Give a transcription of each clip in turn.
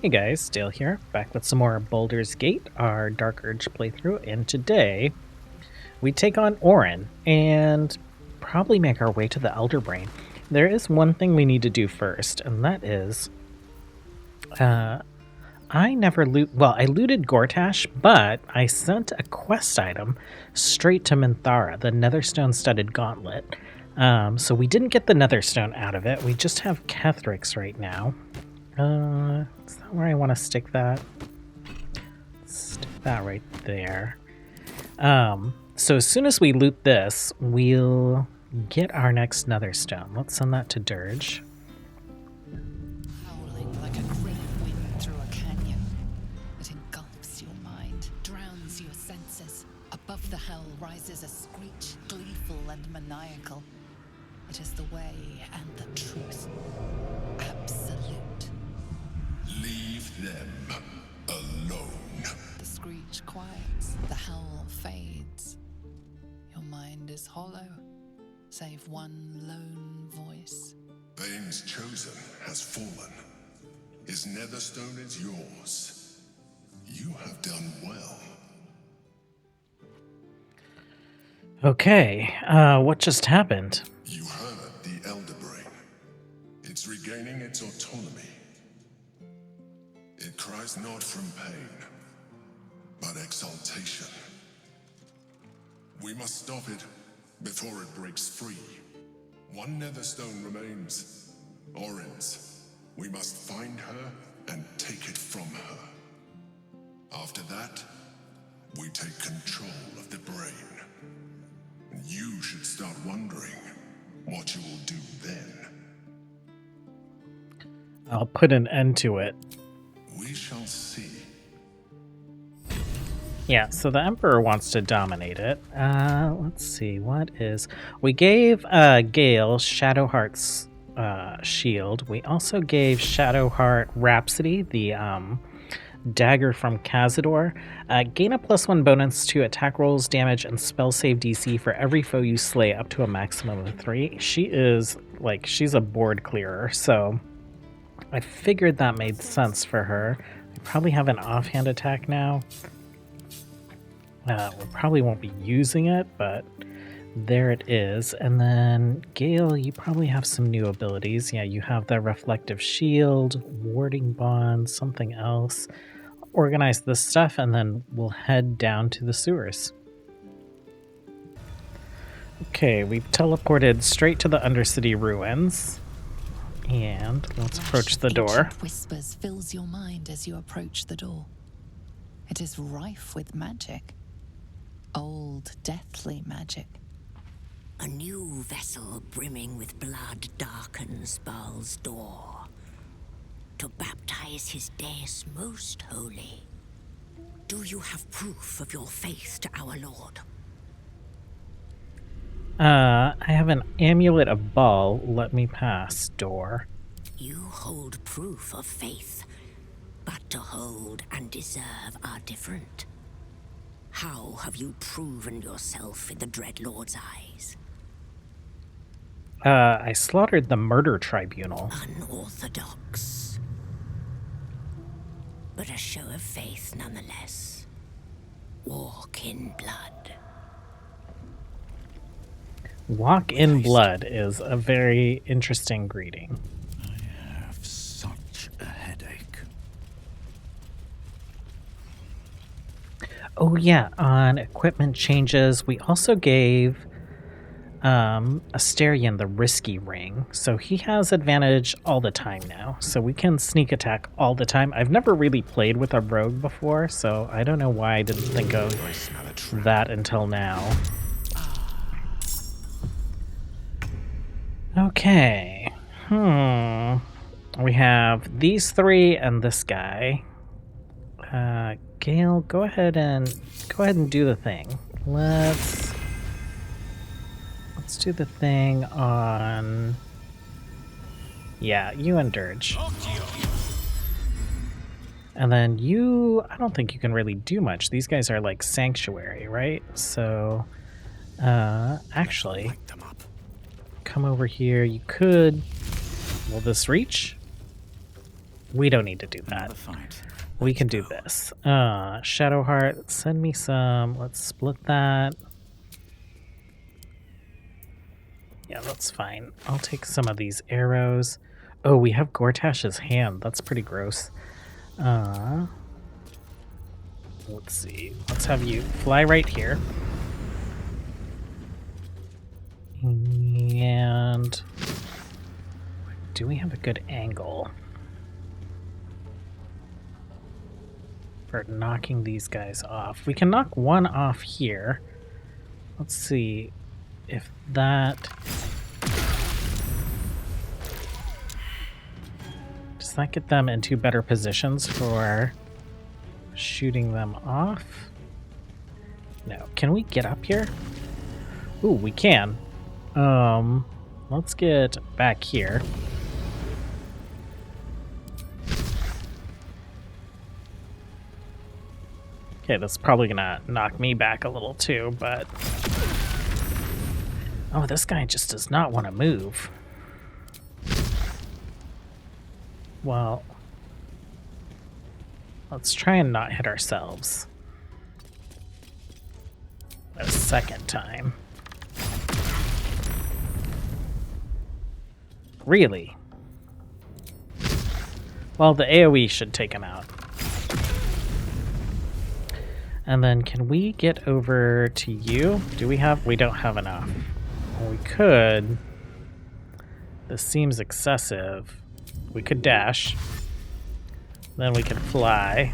Hey guys, Dale here, back with some more Baldur's Gate, our Dark Urge playthrough, and today we take on Orin and probably make our way to the Elder Brain. There is one thing we need to do first, and that is, I looted Gortash, but I sent a quest item straight to Minthara, the Netherstone-studded gauntlet. So we didn't get the Netherstone out of it, we just have Kethrix right now. Is that where I want to stick that? Stick that right there. So as soon as we loot this, we'll get our next Netherstone. Let's send that to Dirge. Howling like a great wind through a canyon. It engulfs your mind, drowns your senses. Above the hell rises a screech, gleeful and maniacal. It is the way and the truth. Absolute. Leave them alone. The screech quiets, the howl fades. Your mind is hollow, save one lone voice. Bane's chosen has fallen. His Netherstone is yours. You have done well. Okay, what just happened? You heard the Elder Brain. It's regaining its autonomy. It cries not from pain, but exaltation. We must stop it before it breaks free. One Netherstone remains, Orin's. We must find her and take it from her. After that, we take control of the brain. You should start wondering what you will do then. I'll put an end to it. We shall see. Yeah, so the Emperor wants to dominate it. Let's see, what is... We gave Gale Shadowheart's shield. We also gave Shadowheart Rhapsody, the dagger from Cazador. Gain a +1 bonus to attack rolls, damage, and spell save DC for every foe you slay up to a maximum of 3. She is, she's a board clearer, so I figured that made sense for her. I probably have an offhand attack now. We probably won't be using it, but there it is. And then, Gale, you probably have some new abilities. Yeah, you have the Reflective Shield, Warding Bond, something else. Organize this stuff, and then we'll head down to the sewers. Okay, we've teleported straight to the Undercity ruins. And let's approach the door. Ancient whispers fills your mind as you approach the door. It is rife with magic. Old, deathly magic. A new vessel brimming with blood darkens Baal's door to baptize his deus most holy. Do you have proof of your faith to our Lord? I have an amulet of Baal. Let me pass, door. You hold proof of faith, but to hold and deserve are different. How have you proven yourself in the Dreadlord's eyes? I slaughtered the murder tribunal. Unorthodox. But a show of faith nonetheless. Walk in blood. Walk in blood is a very interesting greeting. I have such a headache. Oh yeah, on equipment changes, we also gave Asterion the risky ring, so he has advantage all the time now, so we can sneak attack all the time. I've never really played with a rogue before, so I don't know why I didn't think of that until now. Okay, we have these three and this guy. Gale, go ahead and do the thing. Let's do the thing on... Yeah, you and Dirge. And then you... I don't think you can really do much. These guys are like Sanctuary, right? So, actually, come over here. You could... Will this reach? We don't need to do that. Another fight. We Let's can do go. this. Shadowheart, send me some. Let's split that. Yeah, that's fine. I'll take some of these arrows. Oh, we have Gortash's hand. That's pretty gross. Let's see. Let's have you fly right here. And do we have a good angle for knocking these guys off? We can knock one off here. Let's see if that... Does that get them into better positions for shooting them off? No. Can we get up here? Ooh, we can. Let's get back here. Okay, that's probably gonna knock me back a little too, but... Oh, this guy just does not want to move. Well, let's try and not hit ourselves a second time. Really? Well, the AoE should take him out. And then can we get over to you? Do we have... We don't have enough. Well, we could. This seems excessive. We could dash. Then we can fly.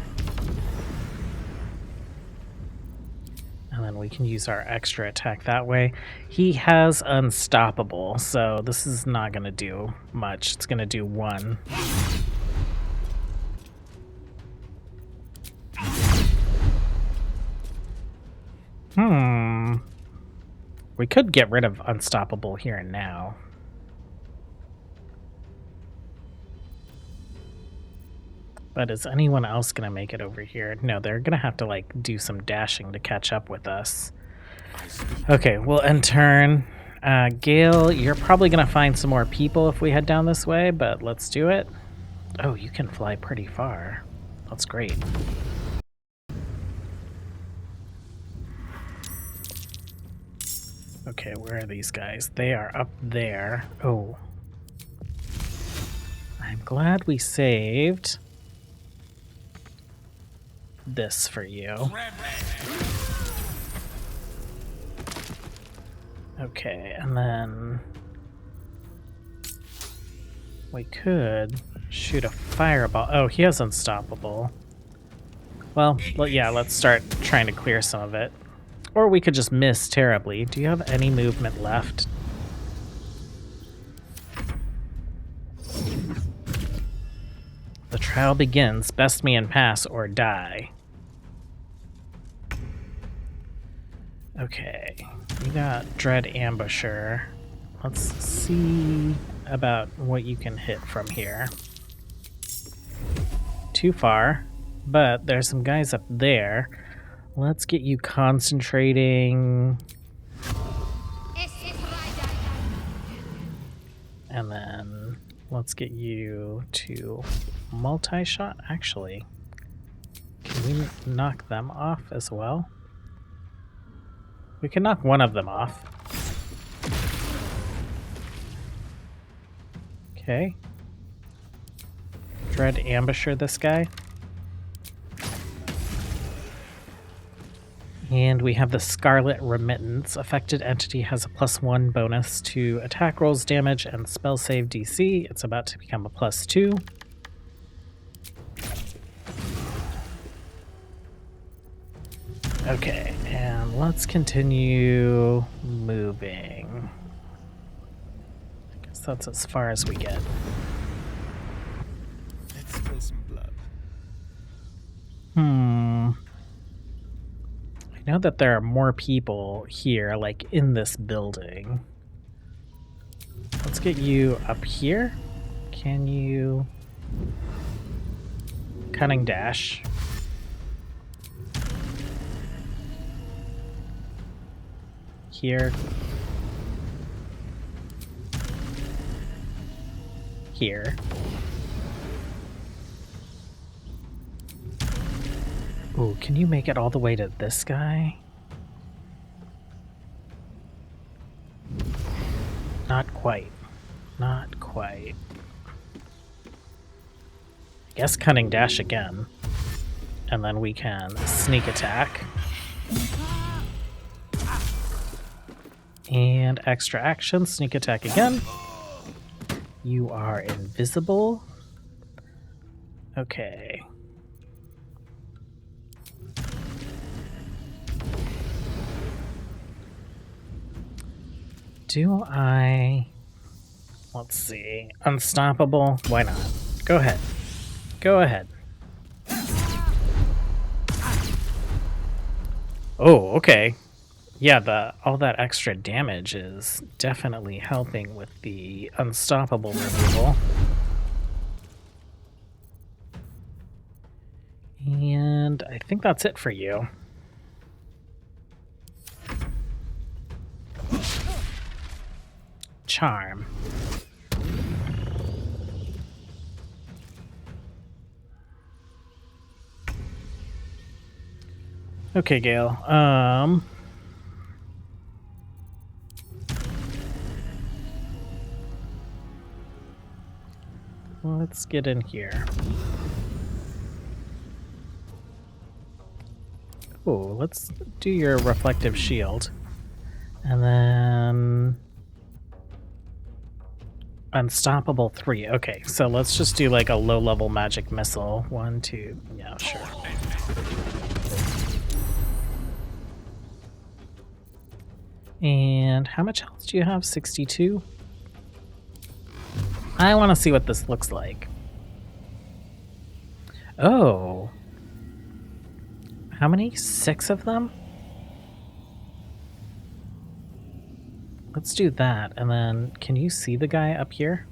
And then we can use our extra attack that way. He has Unstoppable, so this is not going to do much. It's going to do 1. We could get rid of Unstoppable here and now. But is anyone else going to make it over here? No, they're going to have to, like, do some dashing to catch up with us. Okay, we'll end turn. Gale, you're probably going to find some more people if we head down this way, but let's do it. Oh, you can fly pretty far. That's great. Okay, where are these guys? They are up there. Oh. I'm glad we saved this for you. Okay, and then we could shoot a fireball. Oh, he has Unstoppable. Well, yeah, let's start trying to clear some of it. Or we could just miss terribly. Do you have any movement left? The trial begins. Best man pass or die. Okay, you got Dread Ambusher. Let's see about what you can hit from here. Too far, but there's some guys up there. Let's get you concentrating. And then let's get you to multi-shot, actually. Can we knock them off as well? We can knock one of them off. Okay. Dread Ambusher this guy. And we have the Scarlet Remittance. Affected entity has a +1 bonus to attack rolls, damage, and spell save DC. It's about to become a +2. Okay, and let's continue moving. I guess that's as far as we get. Let's spill some blood. I know that there are more people here, like in this building. Let's get you up here. Can you... Cunning dash. Here. Here. Ooh, can you make it all the way to this guy? Not quite. Not quite. Guess cunning dash again. And then we can sneak attack. And extra action, sneak attack again. You are invisible. Okay. Do I... Let's see. Unstoppable? Why not? Go ahead. Go ahead. Oh, okay. Yeah, all that extra damage is definitely helping with the unstoppable removal. And I think that's it for you. Charm. Okay, Gale. Let's get in here. Oh, let's do your reflective shield. And then... Unstoppable 3. Okay, so let's just do like a low-level magic missile. 1, 2... Yeah, sure. And how much health do you have? 62? I want to see what this looks like. Oh. How many? 6 of them? Let's do that, and then can you see the guy up here?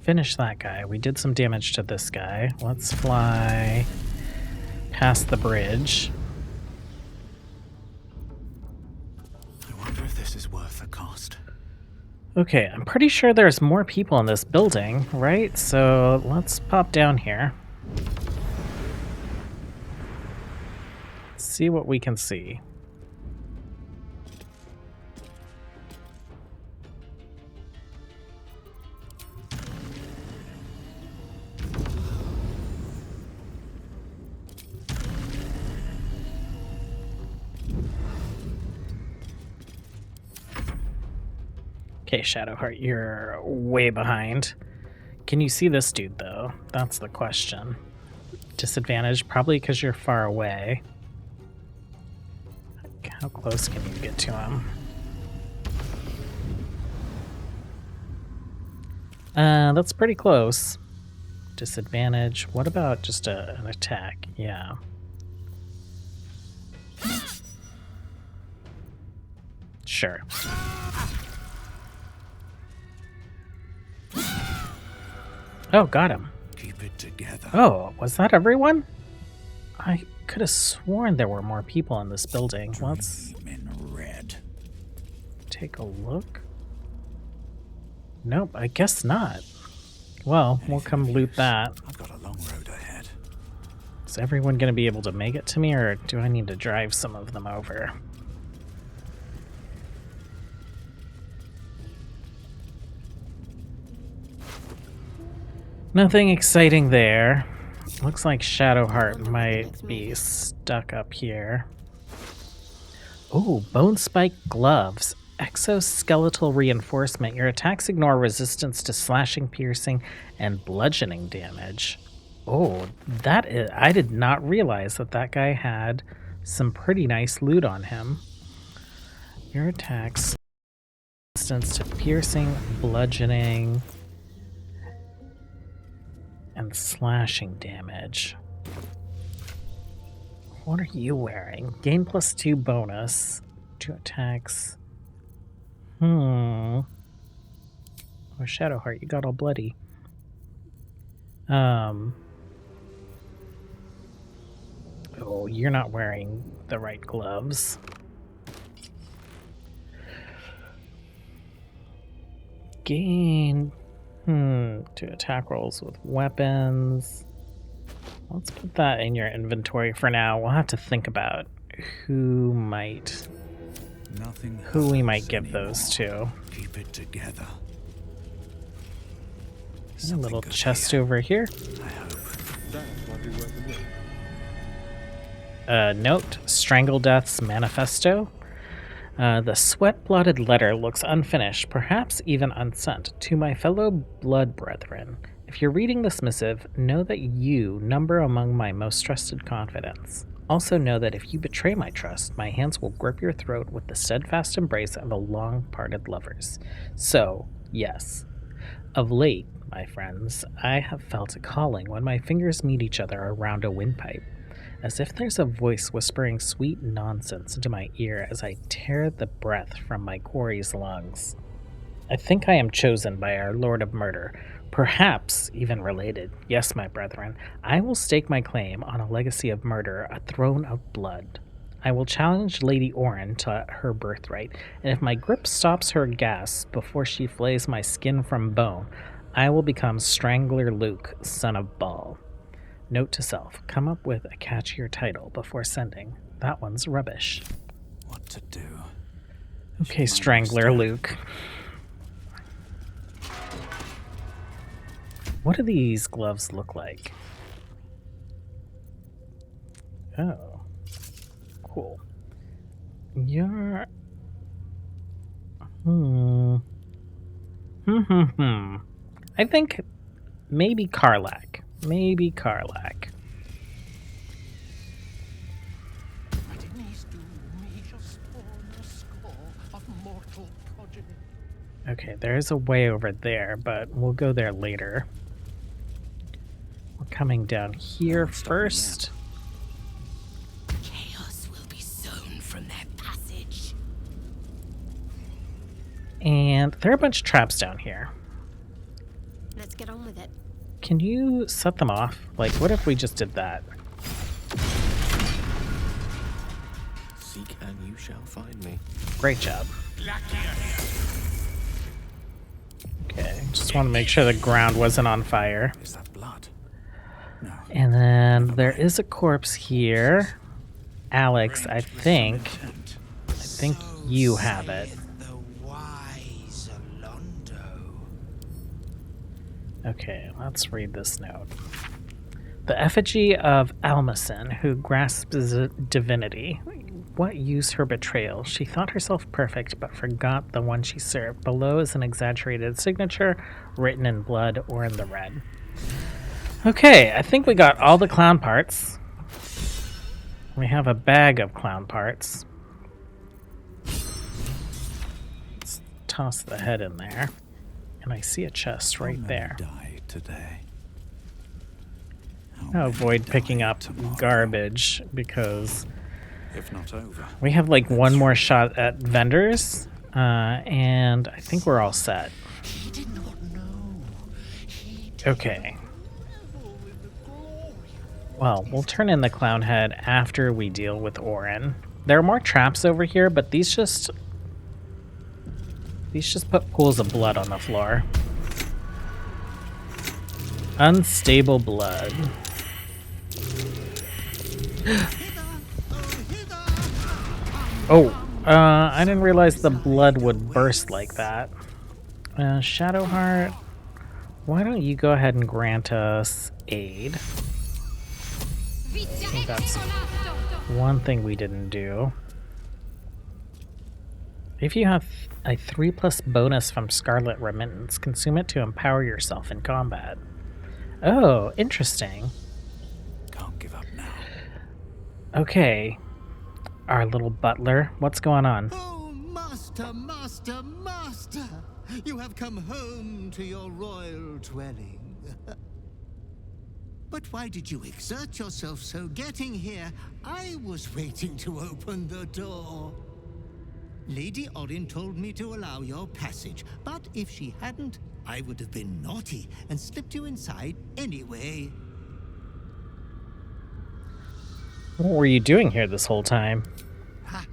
Finish that guy. We did some damage to this guy. Let's fly past the bridge. I wonder if this is worth the cost. Okay, I'm pretty sure there's more people in this building, right? So let's pop down here. See what we can see. Okay, Shadowheart, you're way behind. Can you see this dude, though? That's the question. Disadvantage, probably because you're far away. How close can you get to him? That's pretty close. Disadvantage. What about just an attack? Yeah. Sure. Oh, got him. Keep it together. Oh, was that everyone? I could have sworn there were more people in this building. Let's Dream in red. take a look. Nope, I guess not. Well, we'll come loot that. I've got a long road ahead. Is everyone going to be able to make it to me, or do I need to drive some of them over? Nothing exciting there. Looks like Shadowheart might be stuck up here. Oh, Bone Spike Gloves. Exoskeletal reinforcement. Your attacks ignore resistance to slashing, piercing, and bludgeoning damage. Oh, that is... I did not realize that that guy had some pretty nice loot on him. Your attacks... resistance to piercing, bludgeoning... and slashing damage. What are you wearing? Gain +2 bonus. 2 attacks. Oh, Shadowheart, you got all bloody. Oh, you're not wearing the right gloves. gain to attack rolls with weapons. Let's put that in your inventory for now. We'll have to think about who we might give those to. Keep it together. A little chest over here. I hope. Note, Strangle Death's Manifesto. The sweat-blotted letter looks unfinished, perhaps even unsent. To my fellow blood brethren, if you're reading this missive, know that you number among my most trusted confidants. Also know that if you betray my trust, my hands will grip your throat with the steadfast embrace of a long-parted lovers. So, yes, of late, my friends, I have felt a calling when my fingers meet each other around a windpipe, as if there's a voice whispering sweet nonsense into my ear as I tear the breath from my quarry's lungs. I think I am chosen by our Lord of Murder, perhaps even related. Yes, my brethren, I will stake my claim on a legacy of murder, a throne of blood. I will challenge Lady Orin to her birthright, and if my grip stops her gasps before she flays my skin from bone, I will become Strangler Luke, son of Baal. Note to self, come up with a catchier title before sending. That one's rubbish. What to do? Okay, Strangler Luke. What do these gloves look like? Oh. Cool. You're... I think maybe Karlak. Maybe Karlak. Okay, there's a way over there, but we'll go there later. We're coming down here first. Chaos will be sown from their passage. And there are a bunch of traps down here. Let's get on with it. Can you set them off? Like, what if we just did that? Seek and you shall find me. Great job. Okay, just want to make sure the ground wasn't on fire. Is that blood? No. And then there is a corpse here. Alex, I think you have it. Okay, let's read this note. The effigy of Almason, who grasps divinity. What use her betrayal? She thought herself perfect, but forgot the one she served. Below is an exaggerated signature, written in blood or in the red. Okay, I think we got all the clown parts. We have a bag of clown parts. Let's toss the head in there. And I see a chest right there. Die today. I'll avoid picking up garbage because If not over. we have like one more shot at vendors, and I think we're all set. He did not know. Okay. Well, we'll turn in the clown head after we deal with Orin. There are more traps over here, but these just put pools of blood on the floor. Unstable blood. Oh, I didn't realize the blood would burst like that. Shadowheart, why don't you go ahead and grant us aid? I think that's one thing we didn't do. If you have a 3+ bonus from Scarlet Remittance, consume it to empower yourself in combat. Oh, interesting. Can't give up now. Okay. Our little butler, what's going on? Oh, master, master, master! You have come home to your royal dwelling. But why did you exert yourself so getting here? I was waiting to open the door. Lady Orin told me to allow your passage, but if she hadn't, I would have been naughty and slipped you inside anyway. What were you doing here this whole time? Ha!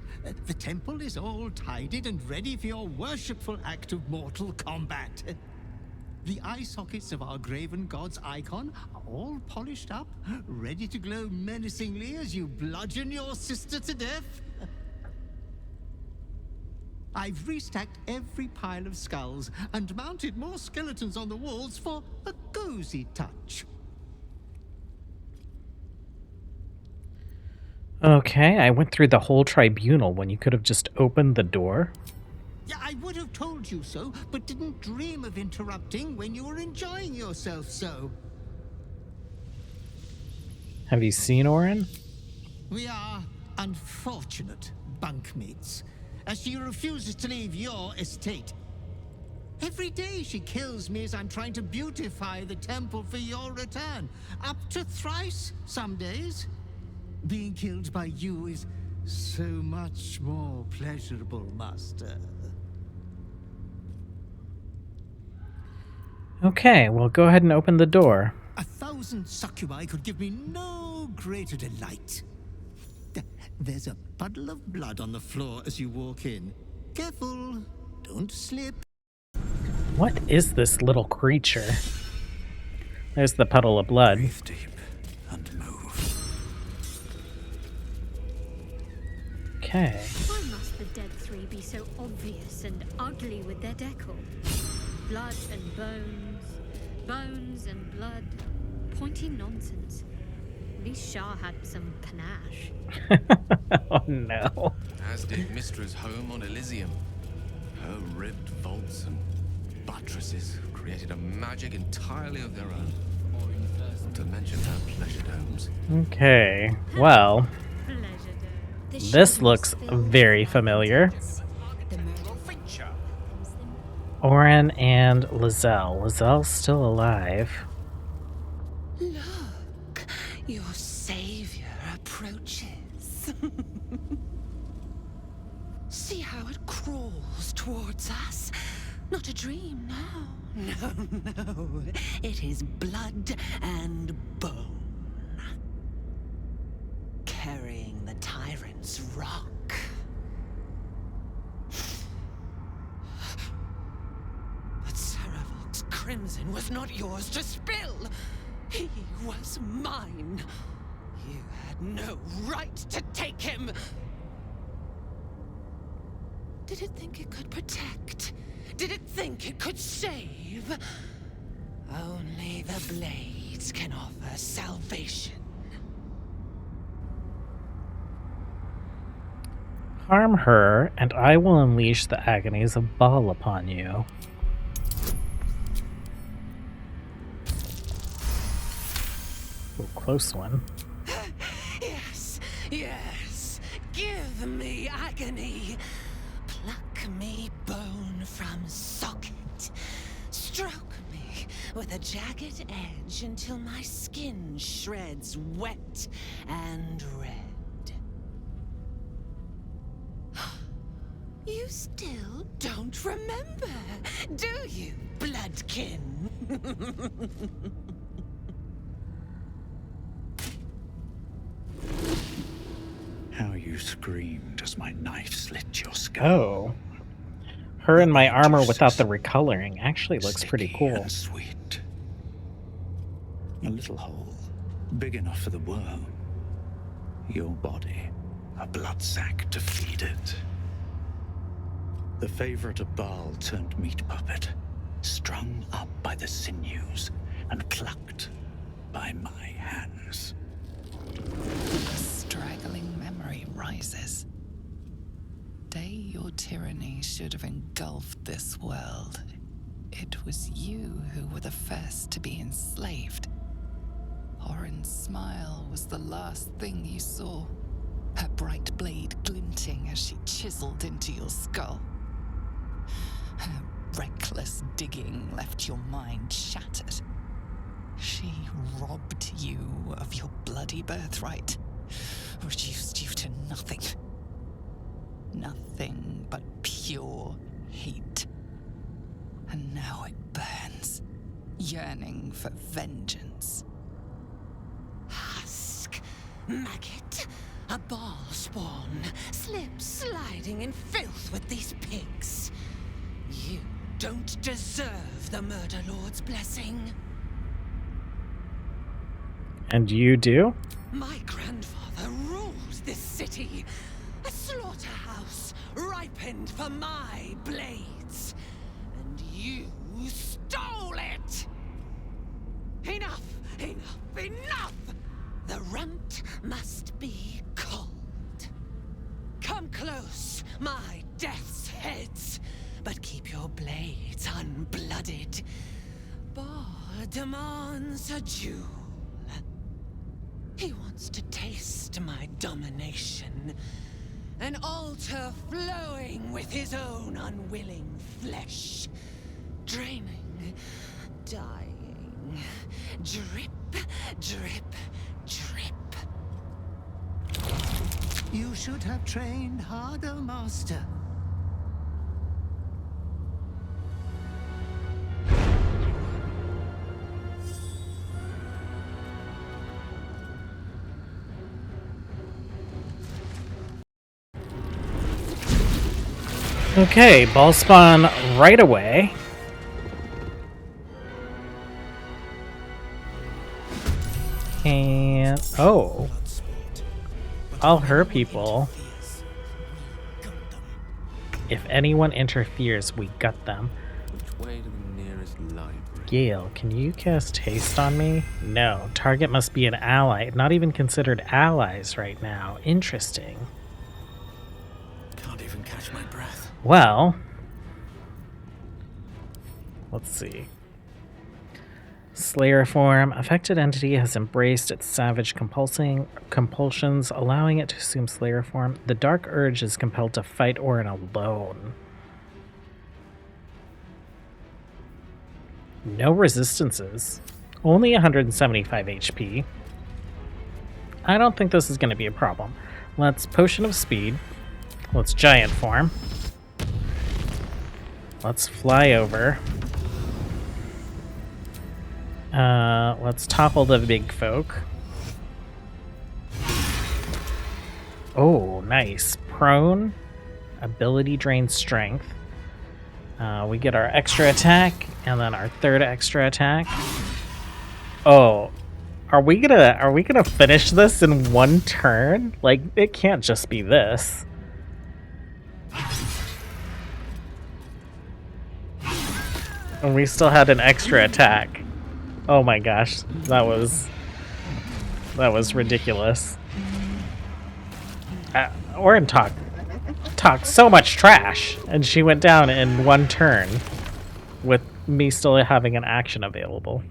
The temple is all tidied and ready for your worshipful act of mortal combat. The eye sockets of our graven god's icon are all polished up, ready to glow menacingly as you bludgeon your sister to death. I've restacked every pile of skulls and mounted more skeletons on the walls for a cozy touch. Okay, I went through the whole tribunal when you could have just opened the door. Yeah, I would have told you so, but didn't dream of interrupting when you were enjoying yourself so. Have you seen Orin? We are unfortunate bunkmates, as she refuses to leave your estate. Every day she kills me as I'm trying to beautify the temple for your return. Up to thrice some days. Being killed by you is so much more pleasurable, Master. Okay, well, go ahead and open the door. 1,000 succubi could give me no greater delight. There's a puddle of blood on the floor as you walk in. Careful, don't slip. What is this little creature? There's the puddle of blood. Breathe deep and move. Okay. Why must the dead three be so obvious and ugly with their decor? Blood and bones, bones and blood. Pointy nonsense. At least Shah had some panache. Oh no. As did Mistra's home on Elysium. Her ribbed vaults and buttresses created a magic entirely of their own. Not to mention her pleasure domes. Okay, well, Pleasure dome. this looks very familiar. Orin and Lizelle. Lizelle's still alive. Look, your savior approaches. See how it crawls towards us? Not a dream, no. No. It is blood and bone. Carrying the tyrant's rock. But Saravok's crimson was not yours to spill. He was mine. You had no right to take him. Did it think it could protect? Did it think it could save? Only the blades can offer salvation. Harm her, and I will unleash the agonies of Baal upon you. Ooh, close one. Yes, yes. Give me agony. Pluck me bone from socket. Stroke me with a jagged edge until my skin shreds wet and red. You still don't remember, do you, bloodkin? How you screamed as my knife slit your skull. Oh. Her in my armor without the recoloring actually looks pretty Sticky cool. and sweet. A little hole, big enough for the worm. Your body, a blood sac to feed it. The favorite of Baal turned meat puppet, strung up by the sinews and plucked by my hands. A straggling memory rises. Day your tyranny should have engulfed this world. It was you who were the first to be enslaved. Orin's smile was the last thing you saw. Her bright blade glinting as she chiseled into your skull. Her reckless digging left your mind shattered. She robbed you of your bloody birthright, reduced you to nothing. Nothing but pure hate. And now it burns, yearning for vengeance. Husk, maggot, A ball spawn, slip sliding in filth with these pigs. You don't deserve the Murder Lord's blessing. And you do? My grandfather ruled this city. A slaughterhouse ripened for my blades. And you stole it! Enough! Enough! Enough! The runt must be cold. Come close, my death's heads, but keep your blades unblooded. Bar demands a jewel. He wants to taste my domination. An altar flowing with his own unwilling flesh. Draining, dying, drip, drip, drip. You should have trained harder, Master. Okay, ball spawn right away. And oh, all her people. If anyone interferes, we gut them. Which way to the nearest library? Gale, can you cast haste on me? No, target must be an ally. Not even considered allies right now. Interesting. Can't even catch my breath. Well, let's see. Slayer form. Affected entity has embraced its savage compulsions, allowing it to assume Slayer form. The dark urge is compelled to fight Orin alone. No resistances. Only 175 HP. I don't think this is going to be a problem. Let's Potion of Speed. Let's Giant form. Let's fly over. Let's topple the big folk. Oh, nice. Prone. Ability drain strength. We get our extra attack, and then our third extra attack. Oh, are we gonna finish this in one turn? Like, it can't just be this. And we still had an extra attack. Oh my gosh, that was ridiculous. Orin talked so much trash, and she went down in one turn with me still having an action available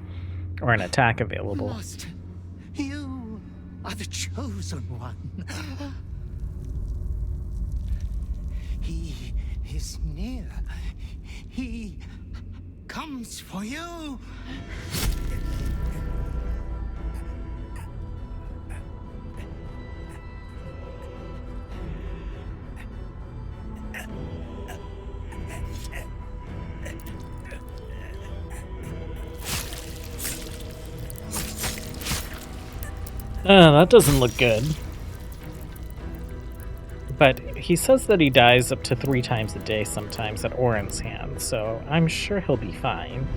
or an attack available. Master, you are the chosen one. He is near. He comes for you. That doesn't look good. But he says that he dies up to 3 times a day sometimes at Orin's hand, so I'm sure he'll be fine.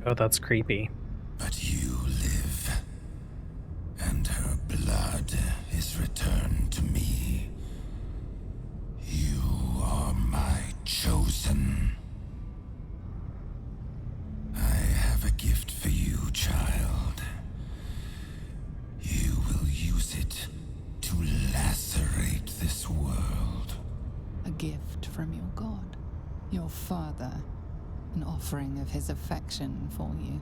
Oh, that's creepy. But you live, and her blood is returned to me. You are my chosen. I have a gift for you, child. You will use it to lacerate this world. A gift from your god, your father, an offering of his affection for you.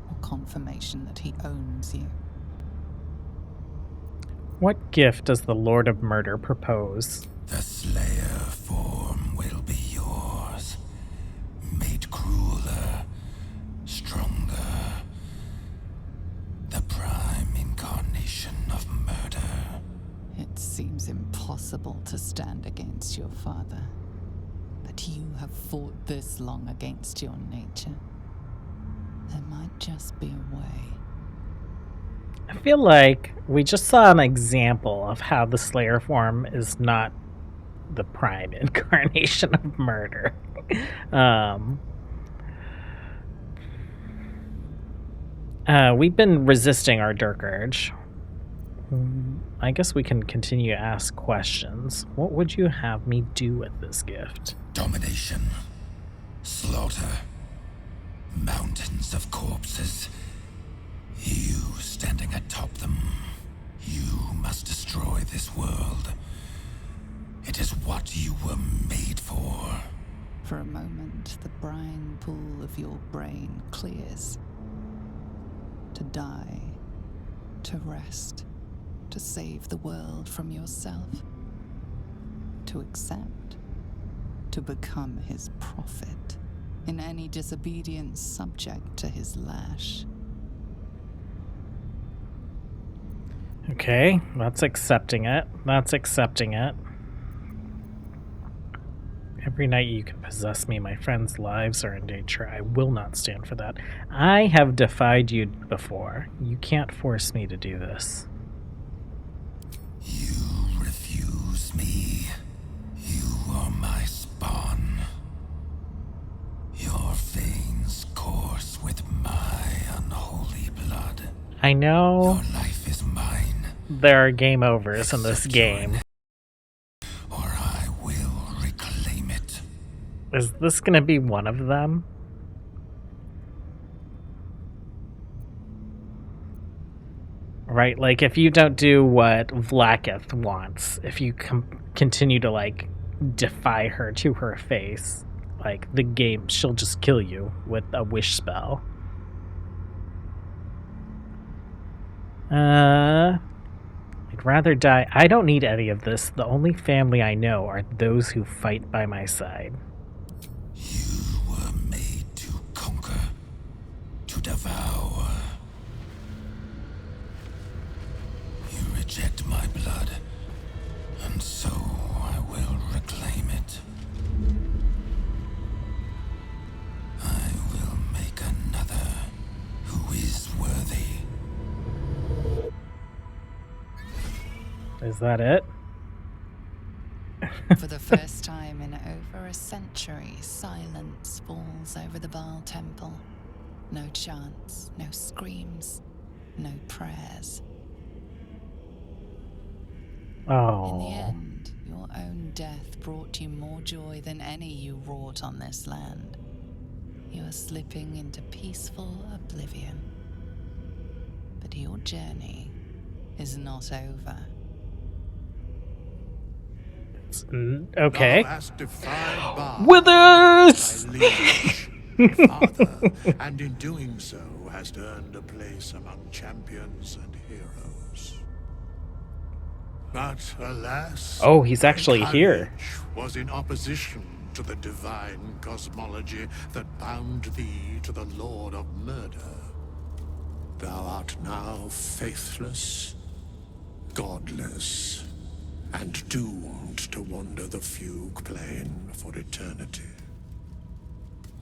or confirmation that he owns you. What gift does the Lord of Murder propose? The Slayer form will be yours, made crueler, stronger. The prime incarnation of murder. It seems impossible to stand against your father, but you have fought this long against your nature. There might just be a way. I feel like we just saw an example of how the Slayer form is not the prime incarnation of murder. We've been resisting our Dirk Urge. I guess we can continue to ask questions. What would you have me do with this gift? Domination. Slaughter. Mountains of corpses. You standing atop them. You must destroy this world. It is what you were made for. For a moment, the brine pool of your brain clears. To die. To rest. To save the world from yourself. To accept. To become his prophet. In any disobedience subject to his lash. Okay, that's accepting it. Every night you can possess me, my friends' lives are in danger. I will not stand for that. I have defied you before. You can't force me to do this. You refuse me. You are my spawn. Your veins course with my unholy blood. I know Your life is mine. there are game overs in this game. Or I will reclaim it. Is this going to be one of them? Right, like if you don't do what Vlaakith wants, if you continue to like defy her to her face, like the game, she'll just kill you with a wish spell. I'd rather die. I don't need any of this. The only family I know are those who fight by my side. You were made to conquer, to devour. You reject my blood, and so I will reclaim it. I will make another who is worthy. Is that it? For the first time in over a century, silence falls over the Baal temple. No chants, no screams, no prayers. Oh. In the end, your own death brought you more joy than any you wrought on this land. You are slipping into peaceful oblivion. But your journey is not over. Okay. Thou hast defied Baal, Withers! thy lineage, father, and in doing so hast earned a place among champions and heroes. But alas, Oh, he's thy actually here. courage was in opposition to the divine cosmology that bound thee to the Lord of Murder. Thou art now faithless, godless, and doomed to wander the fugue plane for eternity.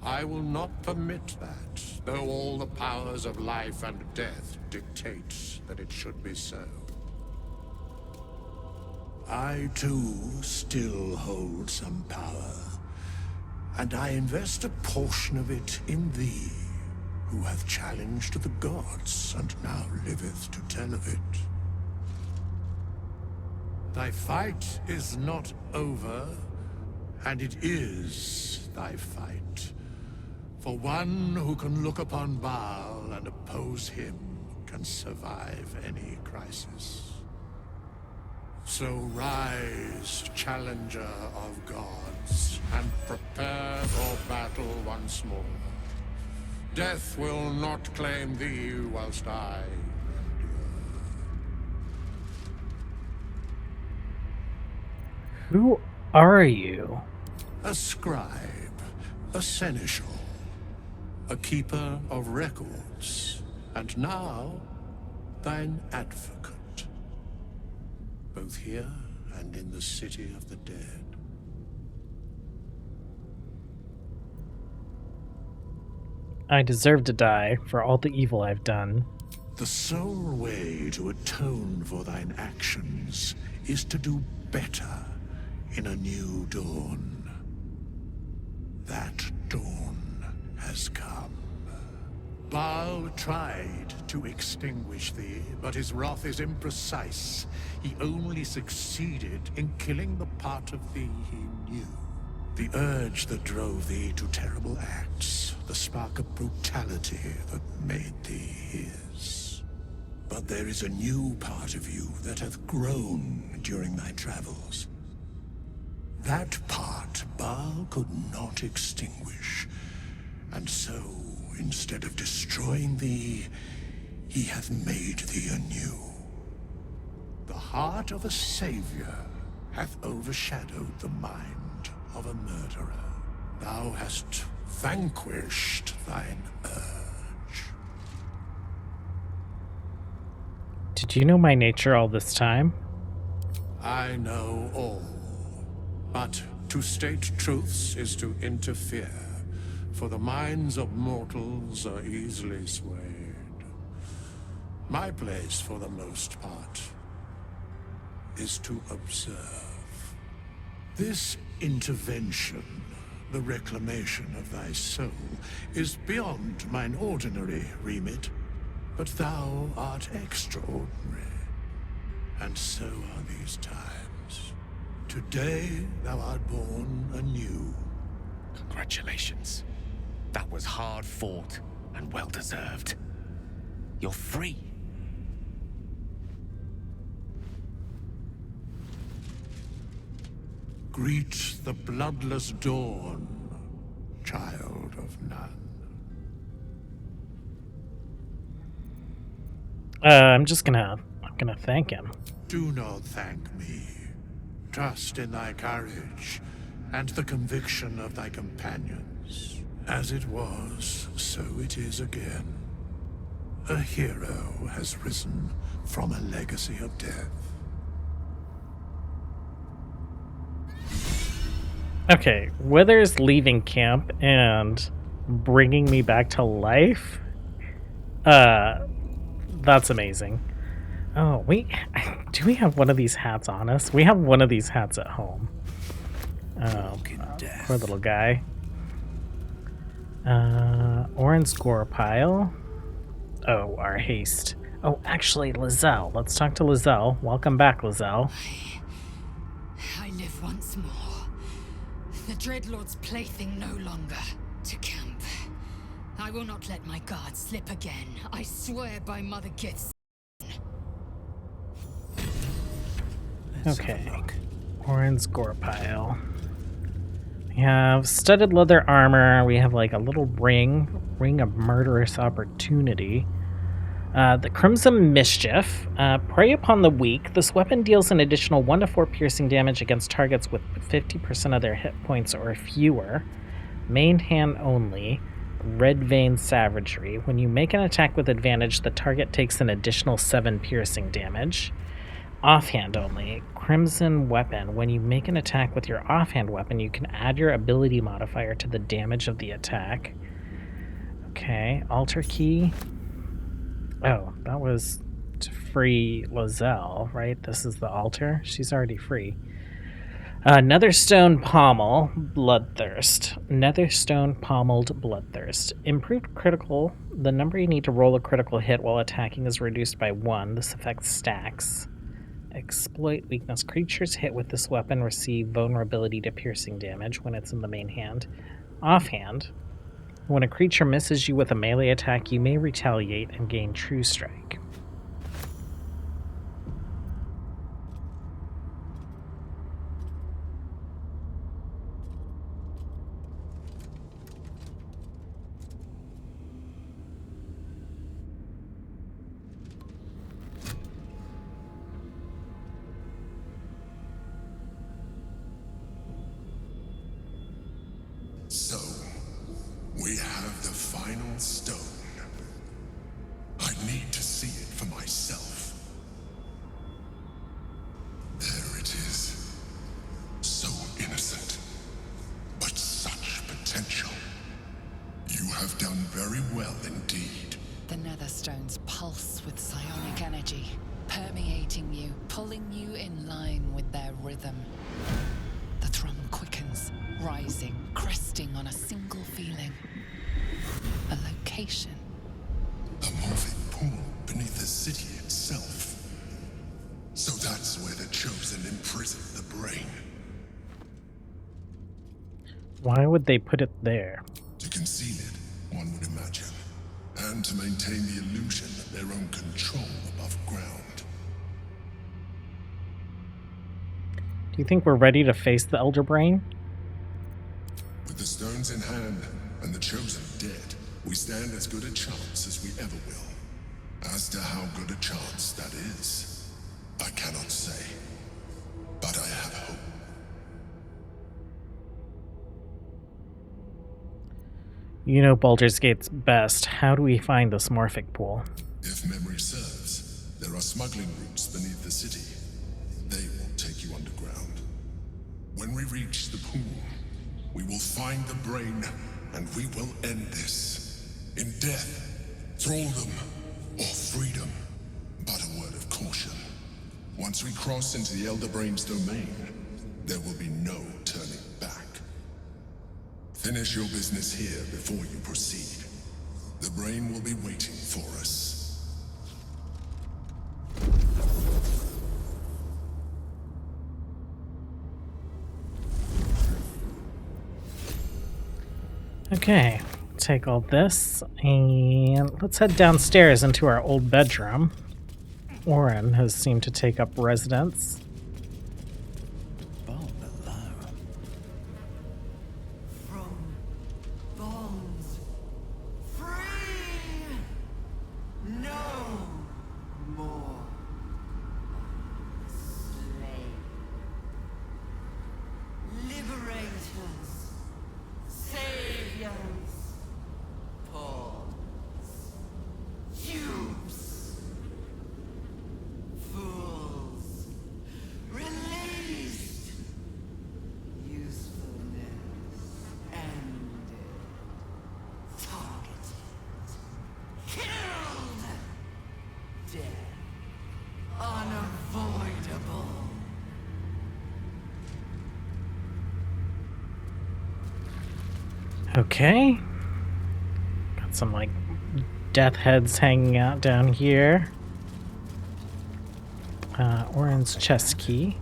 I will not permit that, though all the powers of life and death dictate that it should be so. I, too, still hold some power, and I invest a portion of it in thee, who hath challenged the gods and now liveth to tell of it. Thy fight is not over, and it is thy fight. For one who can look upon Baal and oppose him can survive any crisis. So rise, challenger of gods, and prepare for battle once more. Death will not claim thee whilst I Who are you? a scribe, a seneschal, a keeper of records, and now thine advocate, both here and in the city of the dead. I deserve to die for all the evil I've done. The sole way to atone for thine actions is to do better in a new dawn. That dawn has come. Baal tried to extinguish thee, but his wrath is imprecise. He only succeeded in killing the part of thee he knew. The urge that drove thee to terrible acts, the spark of brutality that made thee his. But there is a new part of you that hath grown during thy travels. That part Baal could not extinguish, and so, instead of destroying thee, he hath made thee anew. The heart of a savior hath overshadowed the mind of a murderer. Thou hast vanquished thine urge. Did you know my nature all this time? I know all. But to state truths is to interfere, for the minds of mortals are easily swayed. My place, for the most part, is to observe. This intervention, the reclamation of thy soul, is beyond mine ordinary remit, but thou art extraordinary, and so are these times. Today thou art born anew. Congratulations. That was hard fought and well deserved. You're free. Greet the bloodless dawn, child of none. I'm gonna thank him. Do not thank me. Trust in thy courage and the conviction of thy companions. As it was, so it is again. A hero has risen from a legacy of death. Okay, Withers leaving camp and bringing me back to life? That's amazing. Oh, do we have one of these hats on us? We have one of these hats at home. Oh, poor little guy. Orin's gore pile. Oh, our haste. Oh, actually, Lizelle. Let's talk to Lizelle. Welcome back, Lizelle. I live once more. The Dreadlord's plaything no longer. To camp. I will not let my guard slip again. I swear by Mother Gith's. Okay. Orin's gore pile. We have studded leather armor. We have like a little ring of murderous opportunity. The Crimson Mischief. Prey upon the weak. This weapon deals an additional 1 to 4 piercing damage against targets with 50% of their hit points or fewer. Main hand only. Red Vein Savagery. When you make an attack with advantage, the target takes an additional 7 piercing damage. Offhand only. Crimson Weapon. When you make an attack with your offhand weapon, you can add your ability modifier to the damage of the attack. Okay. Alter Key. Oh, that was to free Lizelle, right? This is the altar. She's already free. Netherstone Pommel, Bloodthirst. Netherstone Pommeled Bloodthirst. Improved critical. The number you need to roll a critical hit while attacking is reduced by 1. This effect stacks. Exploit weakness. Creatures hit with this weapon receive vulnerability to piercing damage when it's in the main hand. Offhand. When a creature misses you with a melee attack, you may retaliate and gain True Strike. stones pulse with psionic energy, permeating you, pulling you in line with their rhythm. The thrum quickens, rising, cresting on a single feeling. A location. A moving pool beneath the city itself. So that's where the Chosen imprisoned the brain. Why would they put it there? To conceal it, one would imagine. And to maintain the illusion of their own control above ground. Do you think we're ready to face the Elder Brain? With the stones in hand and the Chosen dead, we stand as good a chance as we ever will. As to how good a chance that is, I cannot say. But I have hope. You know Baldur's Gate's best. How do we find this morphic pool? If memory serves, there are smuggling routes beneath the city. They will take you underground. When we reach the pool, we will find the brain, and we will end this. In death, thraldom, or freedom. But a word of caution. Once we cross into the Elder Brain's domain, there will be no turning back. Finish your business here before you proceed. The brain will be waiting for us. Okay, take all this and let's head downstairs into our old bedroom. Orin has seemed to take up residence. Okay. Got some, like, death heads hanging out down here. Orin's chest key.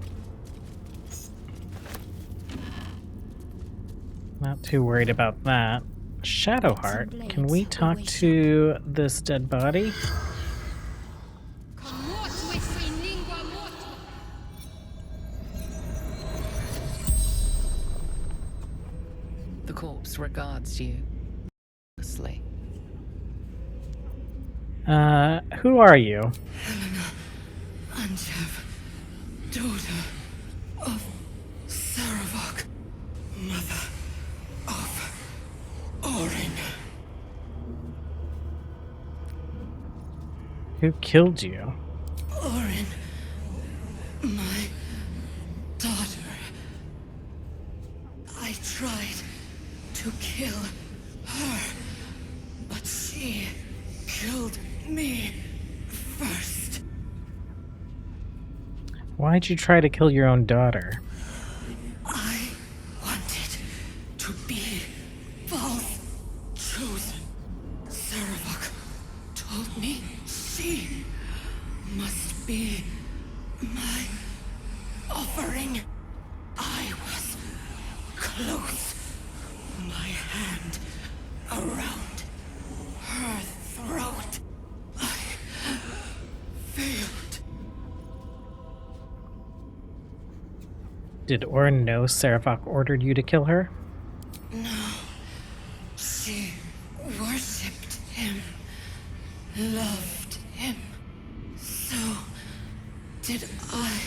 Not too worried about that. Shadowheart, can we talk to this dead body? The corpse regards you closely. Who are you? Anjev, daughter of Saravok, mother of Orin. Who killed you? Orin, my daughter. I tried to kill her, but she killed me first. Why'd you try to kill your own daughter? I wanted to be both chosen. Saravok told me she must be my offering. I was close, my hand around her throat. I failed. Did Orin know Saravok ordered you to kill her? No. She worshipped him, loved him. So did I.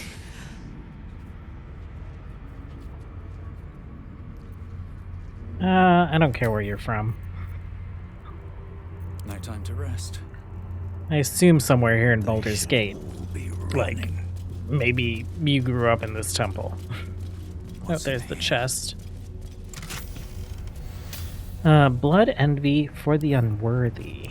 I don't care where you're from. No time to rest. I assume somewhere here in Baldur's Shall Gate. be Like, running. maybe you grew up in this temple. What's Oh, there's in the here? chest. Blood envy for the unworthy.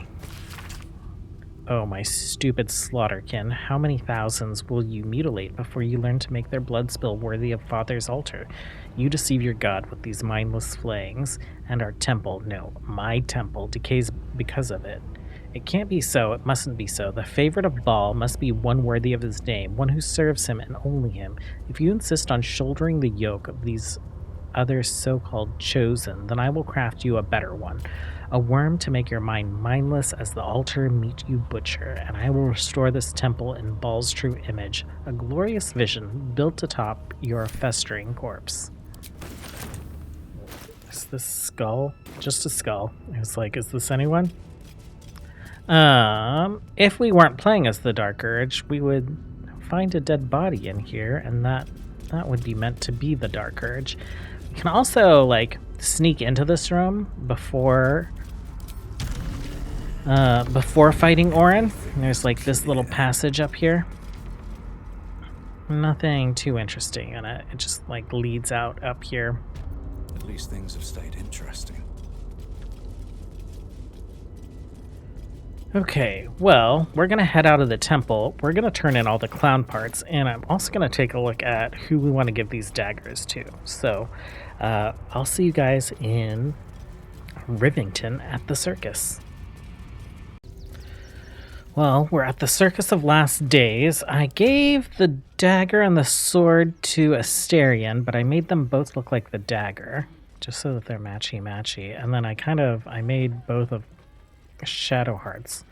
Oh, my stupid slaughterkin, how many thousands will you mutilate before you learn to make their blood spill worthy of Father's altar? You deceive your god with these mindless flayings, and our temple, no, my temple, decays because of it. It can't be so, it mustn't be so. The favorite of Baal must be one worthy of his name, one who serves him and only him. If you insist on shouldering the yoke of these other so-called chosen, then I will craft you a better one. A worm to make your mind mindless as the altar meet you butcher, and I will restore this temple in Baal's true image, a glorious vision built atop your festering corpse. Is this skull? Just a skull. I was like, is this anyone? If we weren't playing as the Dark Urge, we would find a dead body in here, and that would be meant to be the Dark Urge. We can also, like, sneak into this room before fighting Orin. There's, like, this little passage up here. Nothing too interesting in it. It just, like, leads out up here. At least things have stayed interesting. Okay, well, we're going to head out of the temple. We're going to turn in all the clown parts, and I'm also going to take a look at who we want to give these daggers to. So, I'll see you guys in Rivington at the circus. Well, we're at the Circus of Last Days. I gave the dagger and the sword to Asterion, but I made them both look like the dagger, just so that they're matchy-matchy. And then I made both of Shadowheart's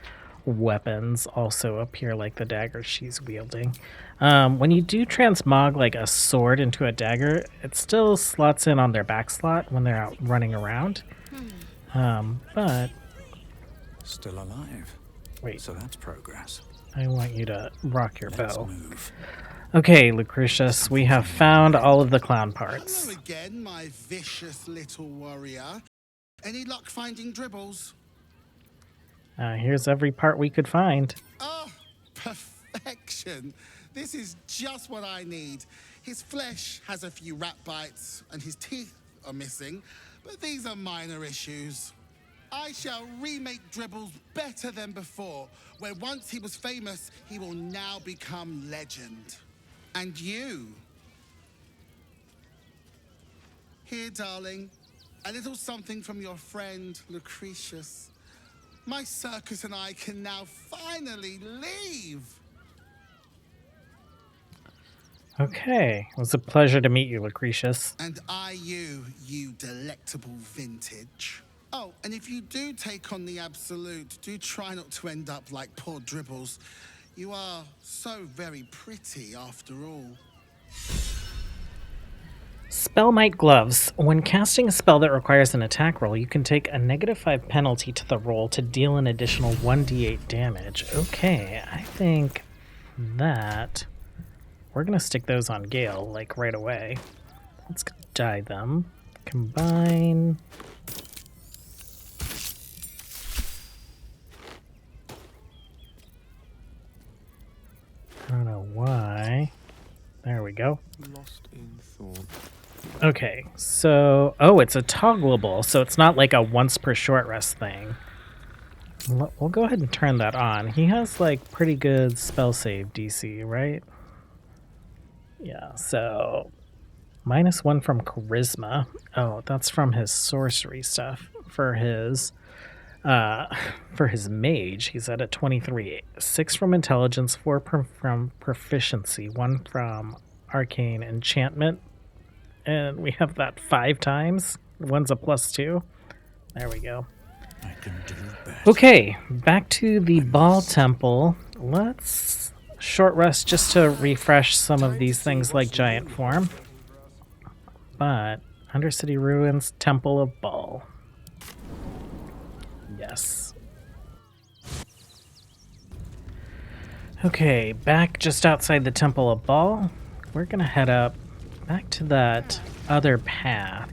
weapons also appear like the dagger she's wielding. When you do transmog like a sword into a dagger, it still slots in on their back slot when they're out running around. But still alive. Wait. So that's progress. I want you to rock your Let's bow. move. Okay, Lucretius, we have found all of the clown parts. Hello again, my vicious little warrior. Any luck finding dribbles? Here's every part we could find. Oh, perfection. This is just what I need. His flesh has a few rat bites and his teeth are missing, but these are minor issues. I shall remake Dribbles better than before, where once he was famous, he will now become legend. And you? Here, darling, a little something from your friend, Lucretius. My circus and I can now finally leave. Okay, it was a pleasure to meet you, Lucretius. And I you delectable vintage. Oh, and if you do take on the Absolute, do try not to end up like poor Dribbles. You are so very pretty after all. Spellmite Gloves. When casting a spell that requires an attack roll, you can take a -5 penalty to the roll to deal an additional 1d8 damage. Okay, I think that we're going to stick those on Gale, like, right away. Let's dye them. Combine. I don't know why. There we go. Lost in thought. Okay, so... Oh, it's a toggleable, so it's not like a once per short rest thing. We'll go ahead and turn that on. He has, like, pretty good spell save DC, right? Yeah, so... -1 from Charisma. Oh, that's from his sorcery stuff. For his mage, he's at a 23. 6 from intelligence, 4 from proficiency, 1 from arcane enchantment, and we have that 5 times. One's a +2. There we go. I can do better. Okay, back to the Baal Temple. Let's short rest just to refresh some of these things like Giant Form. But Undercity Ruins, Temple of Baal. Yes. Okay, back just outside the Temple of Baal. We're gonna head up back to that other path.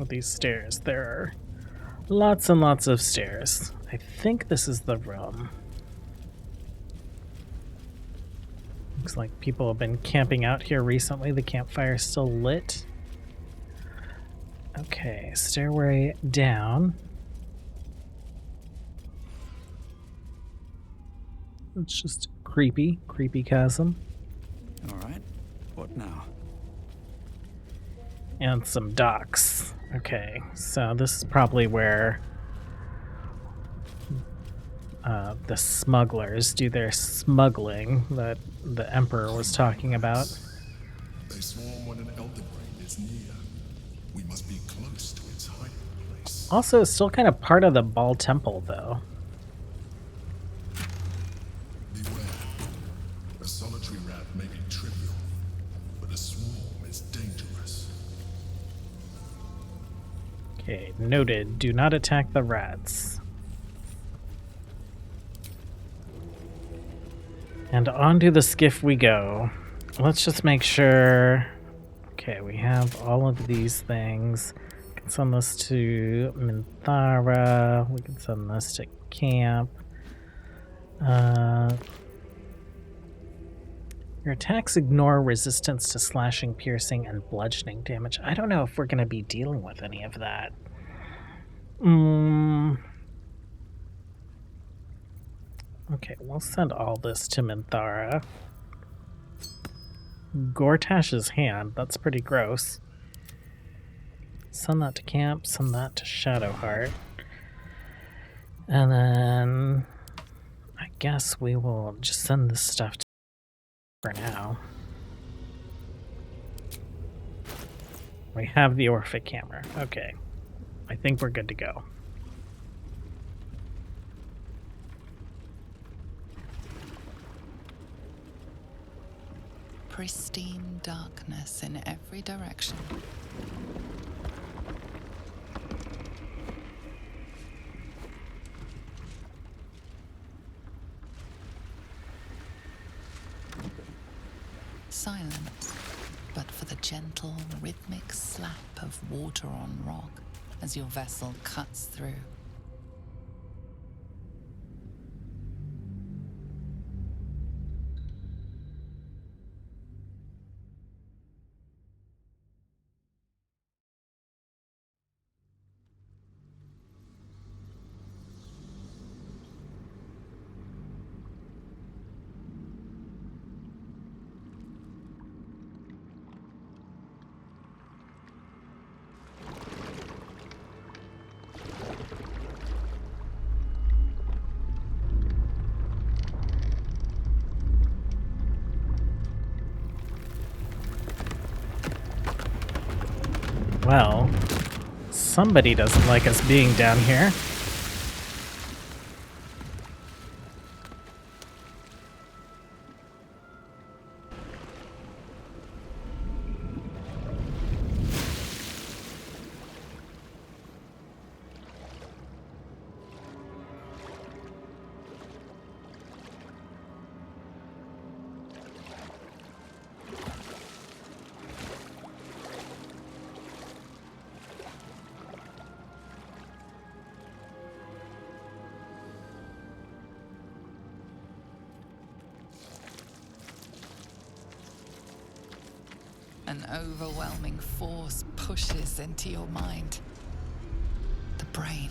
Oh, these stairs. There are lots and lots of stairs. I think this is the room. Looks like people have been camping out here recently. The campfire's still lit. Okay, stairway down. It's just creepy chasm. All right. What now? And some docks. Okay, so this is probably where the smugglers do their smuggling that the Emperor was talking about. They swarm when an elder brain is near. We must be close to its hiding place. Also, it's still kind of part of the Ball Temple, though. Beware. A solitary rat may be trivial, but a swarm is dangerous. Okay, noted. Do not attack the rats. And onto the skiff we go. Let's just make sure... Okay, we have all of these things. We can send this to Minthara. We can send this to camp. Your attacks ignore resistance to slashing, piercing, and bludgeoning damage. I don't know if we're going to be dealing with any of that. Okay, we'll send all this to Minthara. Gortash's hand, that's pretty gross. Send that to camp, send that to Shadowheart. And then I guess we will just send this stuff to for now. We have the Orphic camera. Okay. I think we're good to go. Pristine darkness in every direction. Silence, but for the gentle, rhythmic slap of water on rock as your vessel cuts through. Well, somebody doesn't like us being down here. An overwhelming force pushes into your mind. The brain.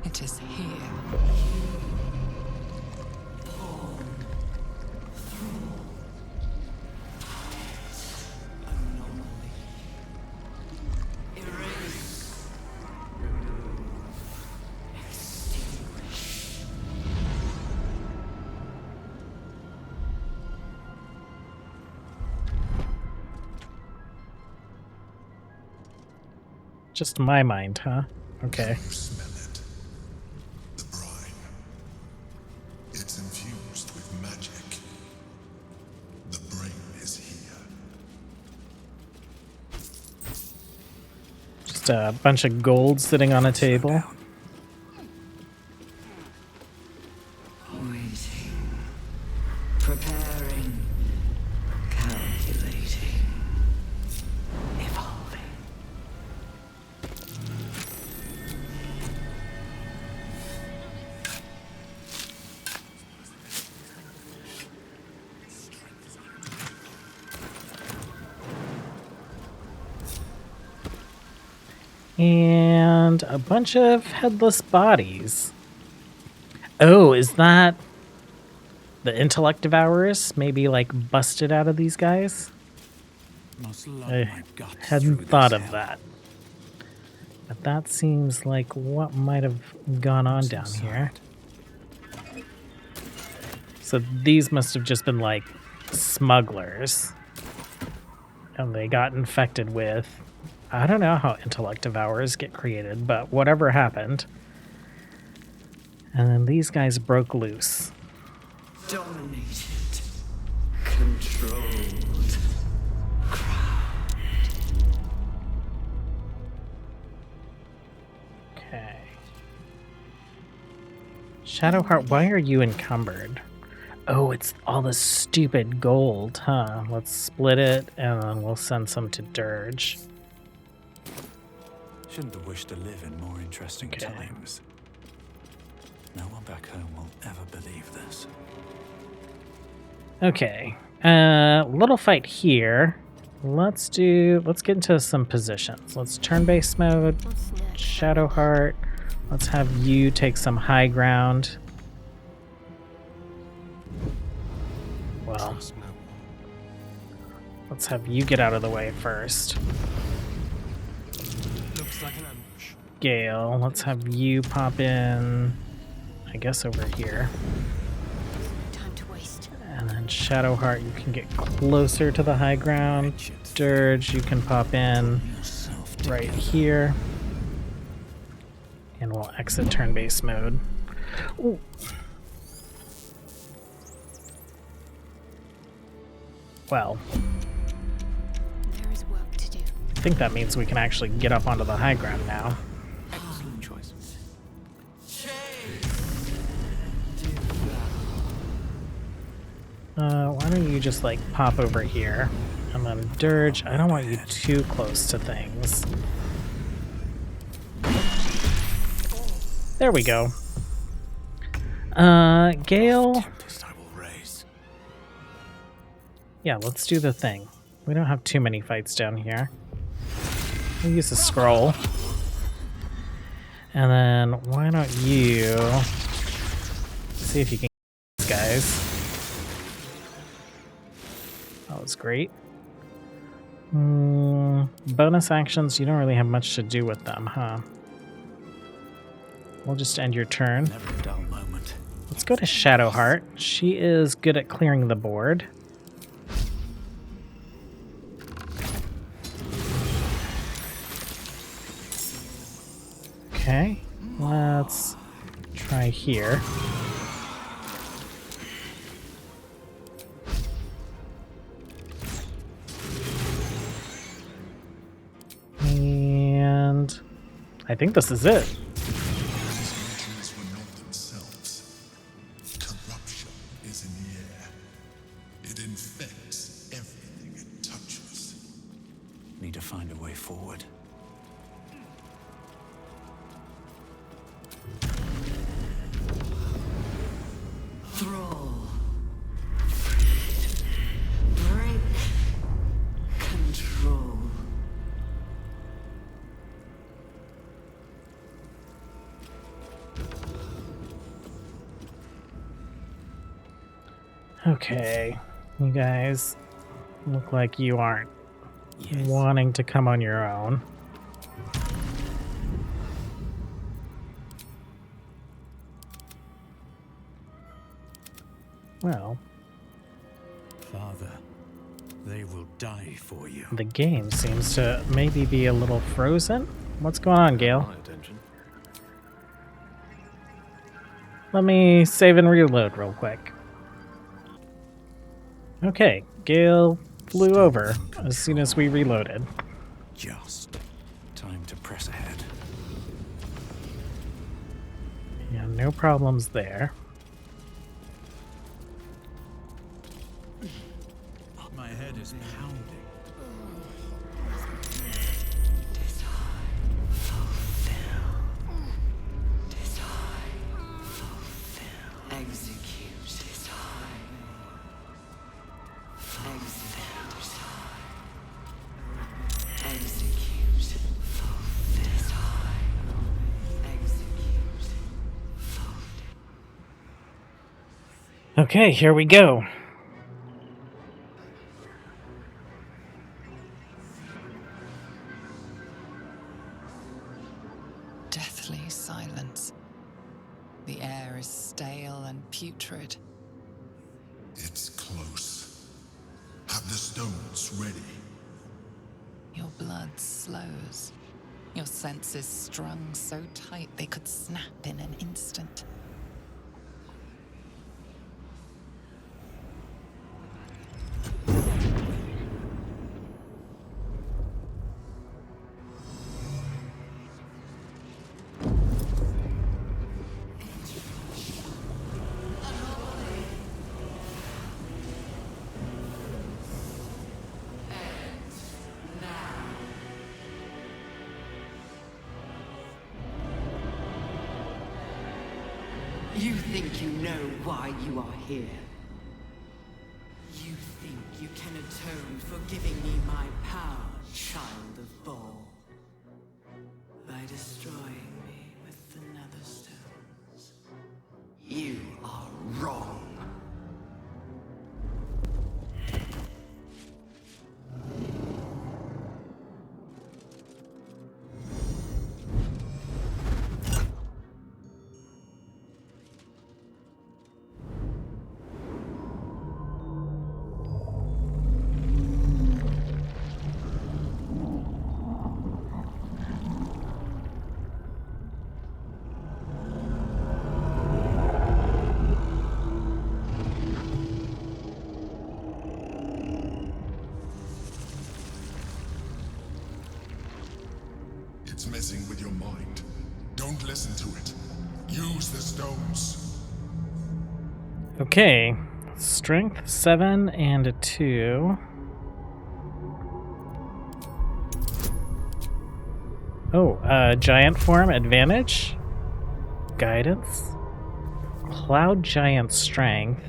It is here. Just my mind, huh? Okay. You smell it. The brine. It's infused with magic. The brain is here. Just a bunch of gold sitting on a table. Waiting. Preparing. Calculating. Evolving. And a bunch of headless bodies. Oh, is that the intellect devourers? Maybe like busted out of these guys? Must love I my guts hadn't through thought this of hell. that. But that seems like what might have gone on down here. So these must have just been like smugglers. And they got infected with... I don't know how intellect devourers get created, but whatever happened. And then these guys broke loose. Dominated. Controlled. Okay. Shadowheart, why are you encumbered? Oh, it's all the stupid gold, huh? Let's split it, and then we'll send some to Dirge. Shouldn't have wished to live in more interesting Okay. times. No one back home will ever believe this. Okay. Little fight here. Let's get into some positions. Let's turn-based mode. Shadowheart. Let's have you take some high ground. Well, let's have you get out of the way first. Looks like an ambush. Gale, let's have you pop in, I guess over here. Time to waste. And then Shadowheart, you can get closer to the high ground. Dirge, you can pop in right here. And we'll exit turn-based mode. Ooh. Well, There is work to do. I think that means we can actually get up onto the high ground now. Excellent choice. Why don't you just like pop over here? And then Dirge, I don't want you too close to things. There we go. Gale. Tempest I will raise. Yeah, let's do the thing. We don't have too many fights down here. We'll use a scroll. And then why don't you see if you can get these guys. That was great. Bonus actions, you don't really have much to do with them, huh? We'll just end your turn. Never a dull moment. Let's go to Shadowheart. She is good at clearing the board. Okay, let's try here. And I think this is it. These rituals were not themselves. Corruption is in the air. It infects everything it touches. Need to find a way forward. Thrall. Break. Control. Okay, you guys look like you aren't wanting to come on your own. Well, Father, they will die for you. the game seems to maybe be a little frozen. What's going on, Gale? My attention. Let me save and reload real quick. Okay, Gale flew over as soon as we reloaded. Just time to press ahead. Yeah, no problems there. My head is pounding. Execute. Execute. Okay, here we go. Deathly silence. The air is stale and putrid. It's close. Have the stones ready. Your blood slows. Your senses strung so tight they could snap in an instant. You think you know why you are here? You think you can atone for giving me my power, child of Baal? By destroying me with the nether stones? You are wrong. It's messing with your mind. Don't listen to it. Use the stones. Okay, strength 7 and a 2. Oh, giant form advantage, guidance, cloud giant strength.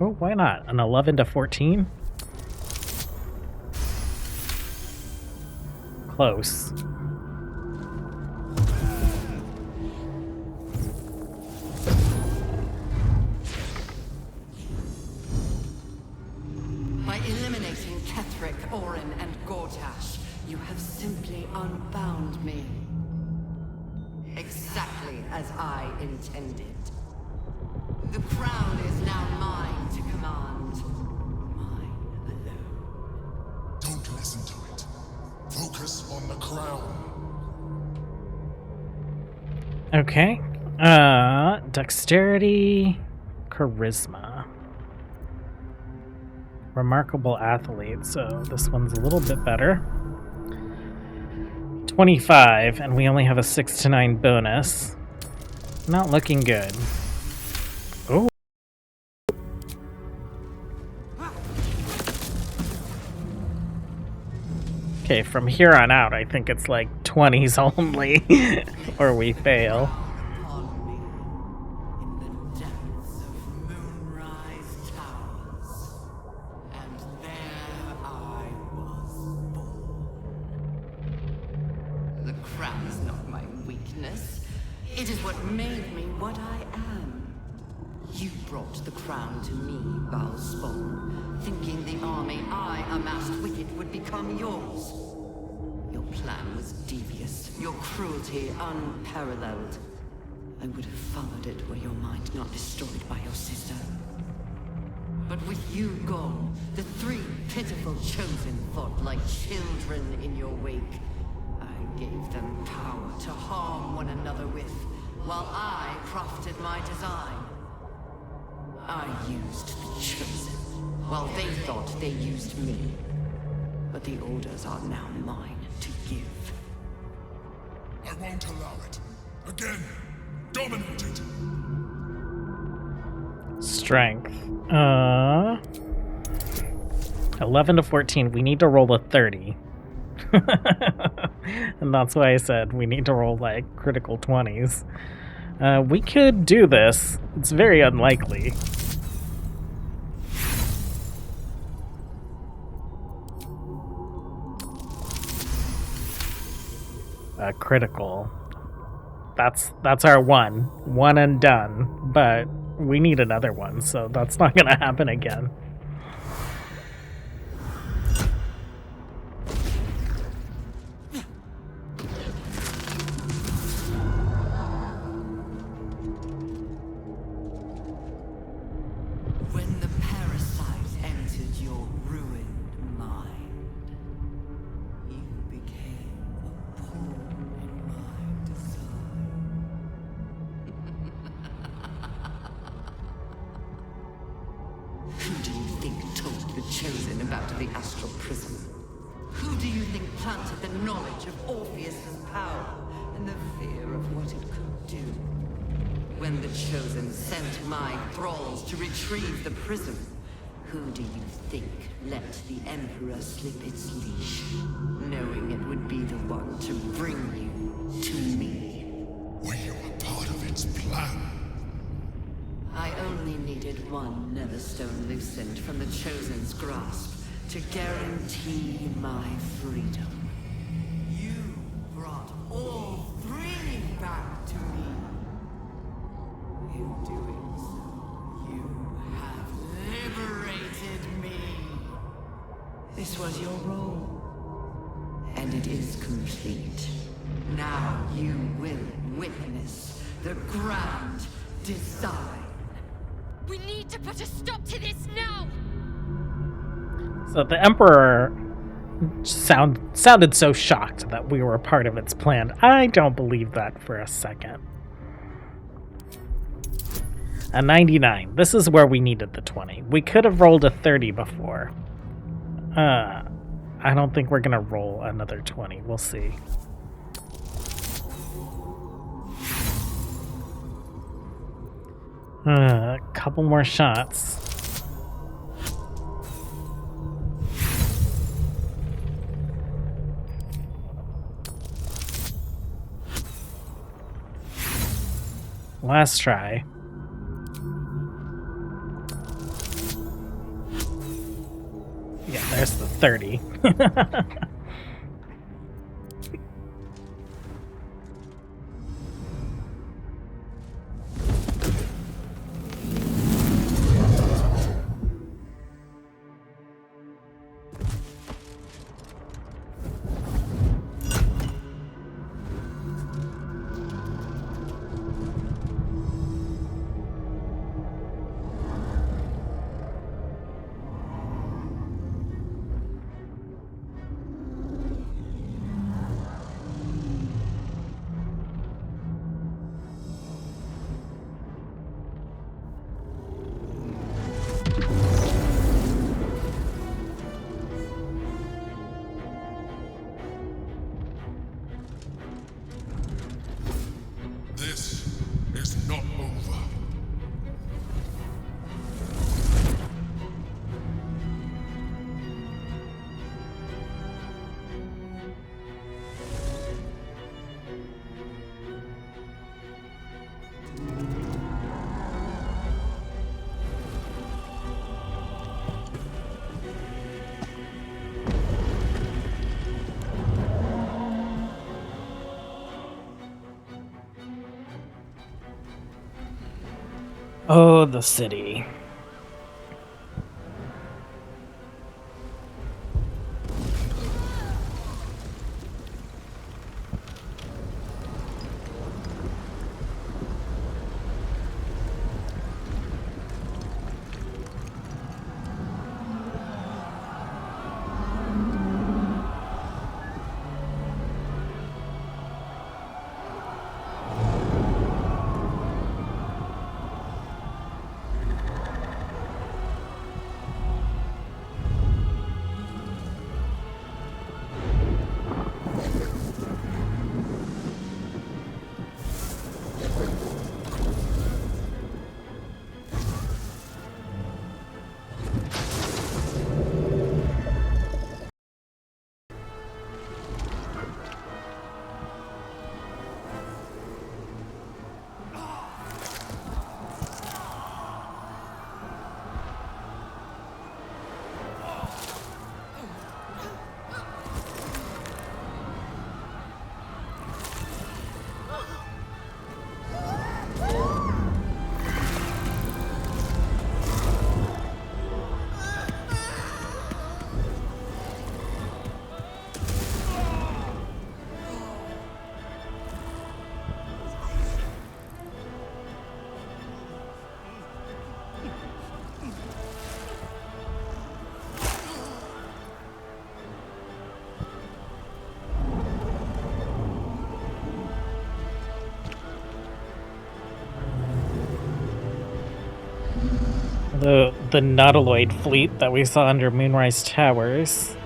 Oh, why not? An 11 to 14? Close. By eliminating Ketheric, Orin, and Gortash, you have simply unbound me. Exactly as I intended. The crown is now mine to command. Mine alone. Don't listen to it. Focus on the crown. Okay. Dexterity, charisma. Remarkable athlete, so this one's a little bit better. 25, and we only have a 6 to 9 bonus. Not looking good. Oh. Okay, from here on out, I think it's like 20s only, or we fail. Upon me, in the depths of Moonrise Towers. And there I was born. The crown is not my weakness. It is what made me what I am. You brought the crown to me, Baldur, thinking the army I amassed with it would become yours. Your plan was devious, your cruelty unparalleled. I would have followed it were your mind not destroyed by your sister. But with you gone, the three pitiful chosen fought like children in your wake. I gave them power to harm one another with, while I crafted my design. I used the chosen, while they thought they used me. But the orders are now mine to give. I won't allow it. Again, dominate it. Strength. 11 to 14. We need to roll a 30. And that's why I said we need to roll like critical 20s. We could do this. It's very unlikely. Critical. That's our one and done, but we need another one, so that's not gonna happen again. When the parasite entered your ruined mind, you became a pawn in my design. Who do you think told the Chosen about the astral prism? Who do you think planted the knowledge of Orpheus's power and the fear of what it could do? When the Chosen sent my thralls to retrieve the prism, who do you think let the Emperor slip its leash, knowing it would be the one to bring you to me? Were you a part of its plan? I only needed one Netherstone loosened from the Chosen's grasp to guarantee my freedom. You brought all three back to me. In doing so, you have liberated me. This was your role, and it is complete. Now you will witness the grand design. We need to put a stop to this now! So the Emperor sounded so shocked that we were a part of its plan. I don't believe that for a second. A 99. This is where we needed the 20. We could have rolled a 30 before. I don't think we're gonna roll another 20. We'll see. A couple more shots. Last try. Yeah, there's the 30. This is not over. Oh, the city. The Nautiloid fleet that we saw under Moonrise Towers.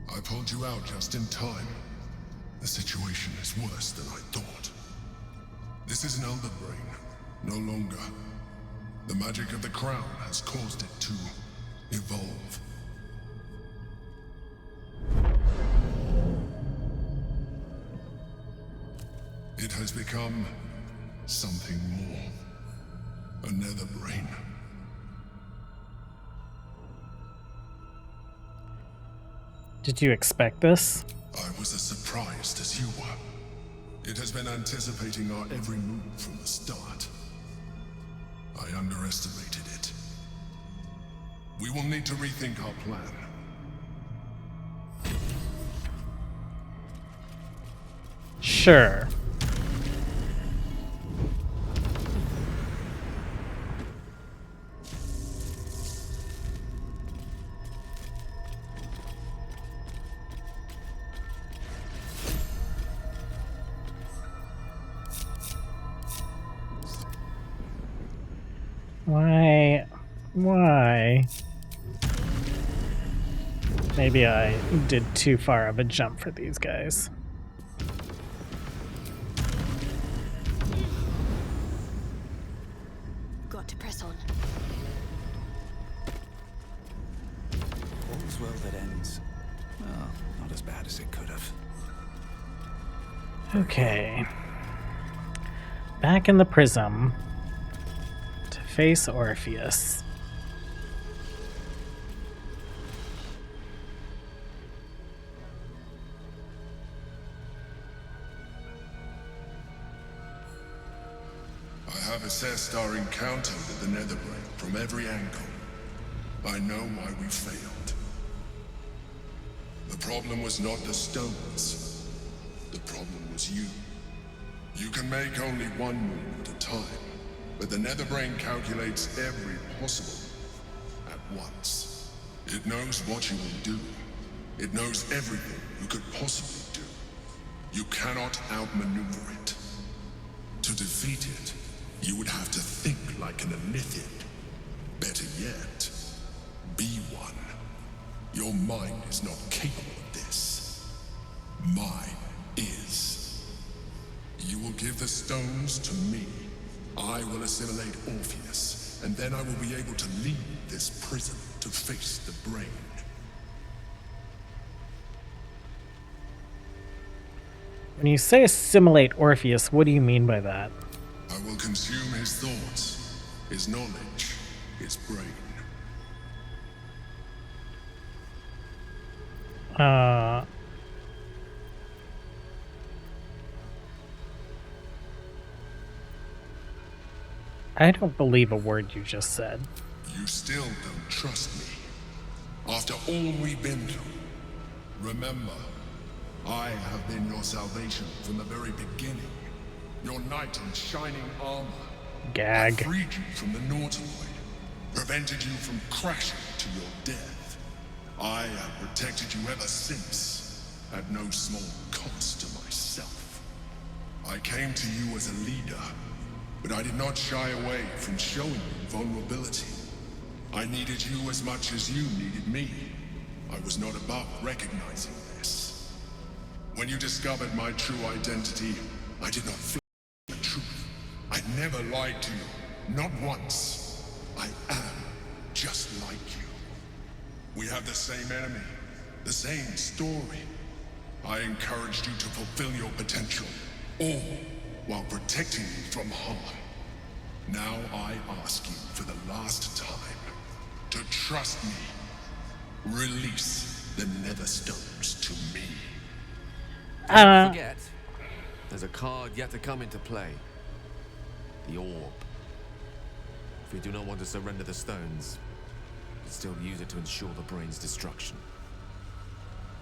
I pulled you out just in time. The situation is worse than I thought. This is an Elder Brain, no longer. The magic of the crown has caused it to evolve. It has become something more. A nether brain. Did you expect this? I was as surprised as you were. It has been anticipating our every move from the start. I underestimated it. We will need to rethink our plan. Sure. Why? Maybe I did too far of a jump for these guys. Got to press on. All's well that ends. Well, not as bad as it could have. Okay. Back in the prism to face Orpheus. I have assessed our encounter with the Netherbrain from every angle. I know why we failed. The problem was not the stones. The problem was you. You can make only one move at a time, but the Netherbrain calculates every possible at once. It knows what you will do. It knows everything you could possibly do. You cannot outmaneuver it. To defeat it, you would have to think like an Elithian. Better yet, be one. Your mind is not capable of this. Mine is. You will give the stones to me. I will assimilate Orpheus, and then I will be able to leave this prison to face the brain. When you say assimilate Orpheus, what do you mean by that? I will consume his thoughts, his knowledge, his brain. I don't believe a word you just said. You still don't trust me. After all we've been through. Remember, I have been your salvation from the very beginning. Your knight in shining armor. Gag. I freed you from the Nautiloid. Prevented you from crashing to your death. I have protected you ever since, at no small cost to myself. I came to you as a leader, but I did not shy away from showing you vulnerability. I needed you as much as you needed me. I was not above recognizing this. When you discovered my true identity, I did not feel the truth. I never lied to you, not once. I am just like you. We have the same enemy, the same story. I encouraged you to fulfill your potential, all while protecting you from harm. Now I ask you for the last time to trust me. Release the Netherstones to me. Don't forget, there's a card yet to come into play. The orb. If we do not want to surrender the stones, we still use it to ensure the brain's destruction.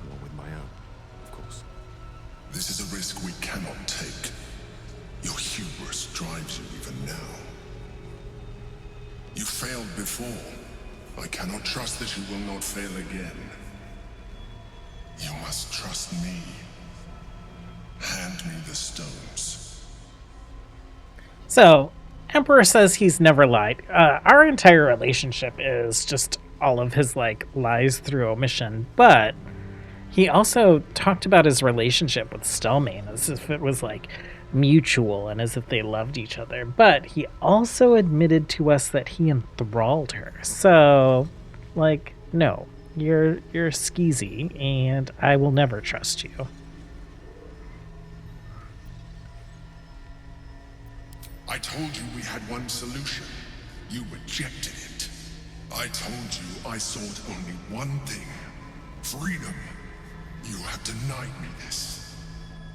Along with my own, of course. This is a risk we cannot take. Your hubris drives you even now. You failed before. I cannot trust that you will not fail again. You must trust me. Hand me the stones. So, Emperor says he's never lied. Our entire relationship is just all of his, like, lies through omission, but he also talked about his relationship with Stelmane as if it was, like, mutual and as if they loved each other. But he also admitted to us that he enthralled her. So, like, no, you're skeezy, and I will never trust you. I told you we had one solution. You rejected it. I told you I sought only one thing. Freedom. You have denied me this.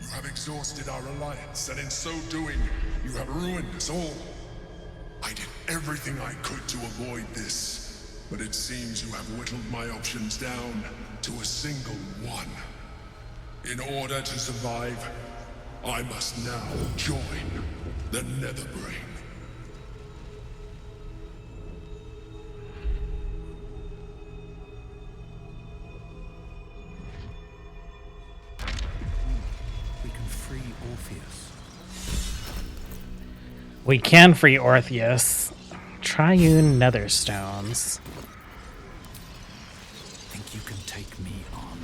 You have exhausted our alliance, and in so doing, you have ruined us all. I did everything I could to avoid this, but it seems you have whittled my options down to a single one. In order to survive, I must now join the Netherbrain. We can free Orpheus. We can free Orpheus. Triune Netherstones. Think you can take me on?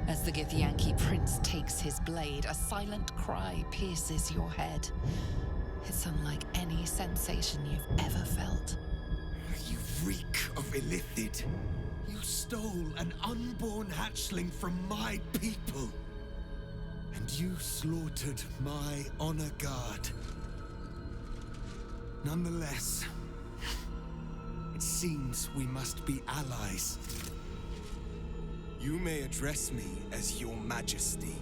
As the Githyanki prince takes his blade, a silent cry pierces your head. It's unlike any sensation you've ever felt. You reek of Illithid. You stole an unborn hatchling from my people. And you slaughtered my honor guard. Nonetheless, it seems we must be allies. You may address me as your majesty.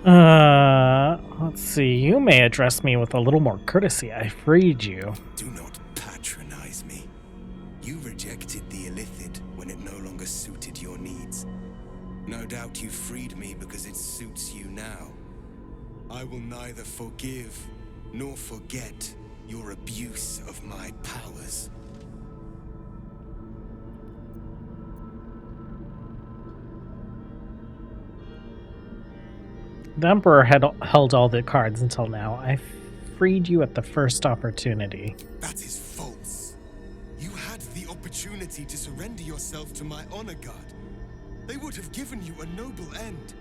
Let's see. You may address me with a little more courtesy. I freed you. Do not patronize me. You rejected the Illithid when it no longer suited your needs. No doubt you freed me because it suits you now. I will neither forgive nor forget your abuse of my powers. The Emperor had held all the cards until now. I freed you at the first opportunity. That is false. You had the opportunity to surrender yourself to my honor guard. They would have given you a noble end.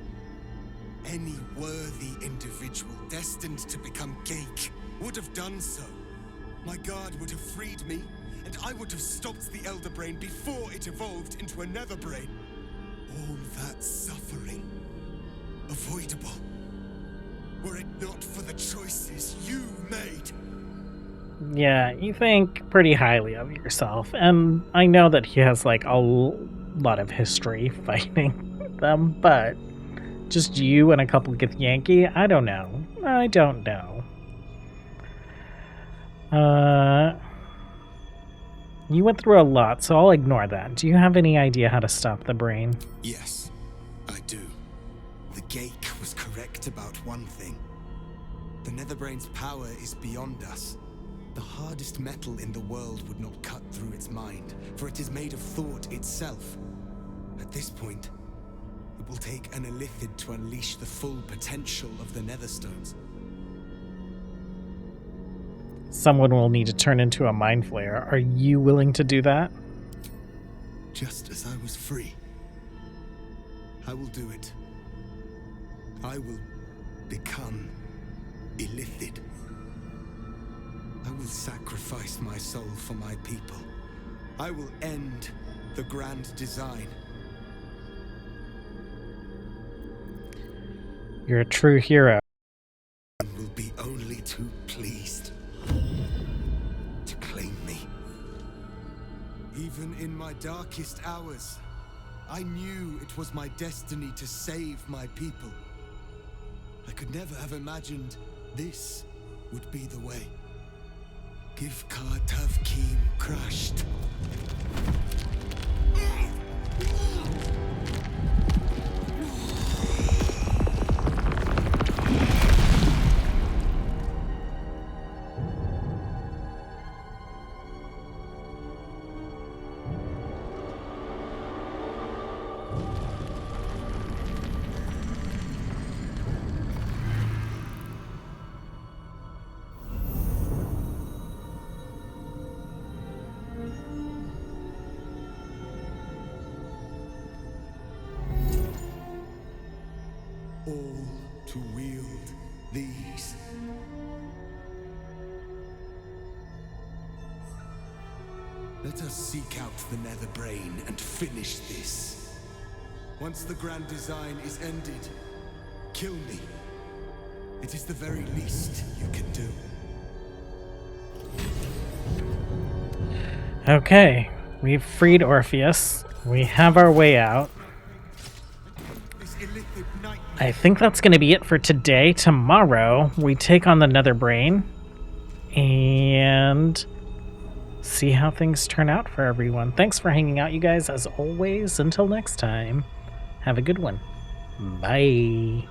Any worthy individual destined to become Geik would have done so. My guard would have freed me, and I would have stopped the Elder Brain before it evolved into a Nether Brain. All that suffering, avoidable, were it not for the choices you made. Yeah, you think pretty highly of yourself, and I know that he has like a lot of history fighting them, but just you and a couple of Githyanki? I don't know. I don't know. You went through a lot, so I'll ignore that. Do you have any idea how to stop the brain? Yes, I do. The Geik was correct about one thing. The Netherbrain's power is beyond us. The hardest metal in the world would not cut through its mind, for it is made of thought itself. At this point, it will take an Illithid to unleash the full potential of the Netherstones. Someone will need to turn into a mind flayer. Are you willing to do that? Just as I was free, I will do it. I will become Illithid. I will sacrifice my soul for my people. I will end the grand design. You're a true hero. Will be only too pleased to claim me. Even in my darkest hours, I knew it was my destiny to save my people. I could never have imagined this would be the way. Give Kartav Keem crushed. All to wield these. Let us seek out the Nether Brain and finish this. Once the grand design is ended, kill me. It is the very least you can do. Okay, we've freed Orpheus. We have our way out. I think that's going to be it for today. Tomorrow, we take on the Nether Brain and see how things turn out for everyone. Thanks for hanging out, you guys, as always. Until next time, have a good one. Bye.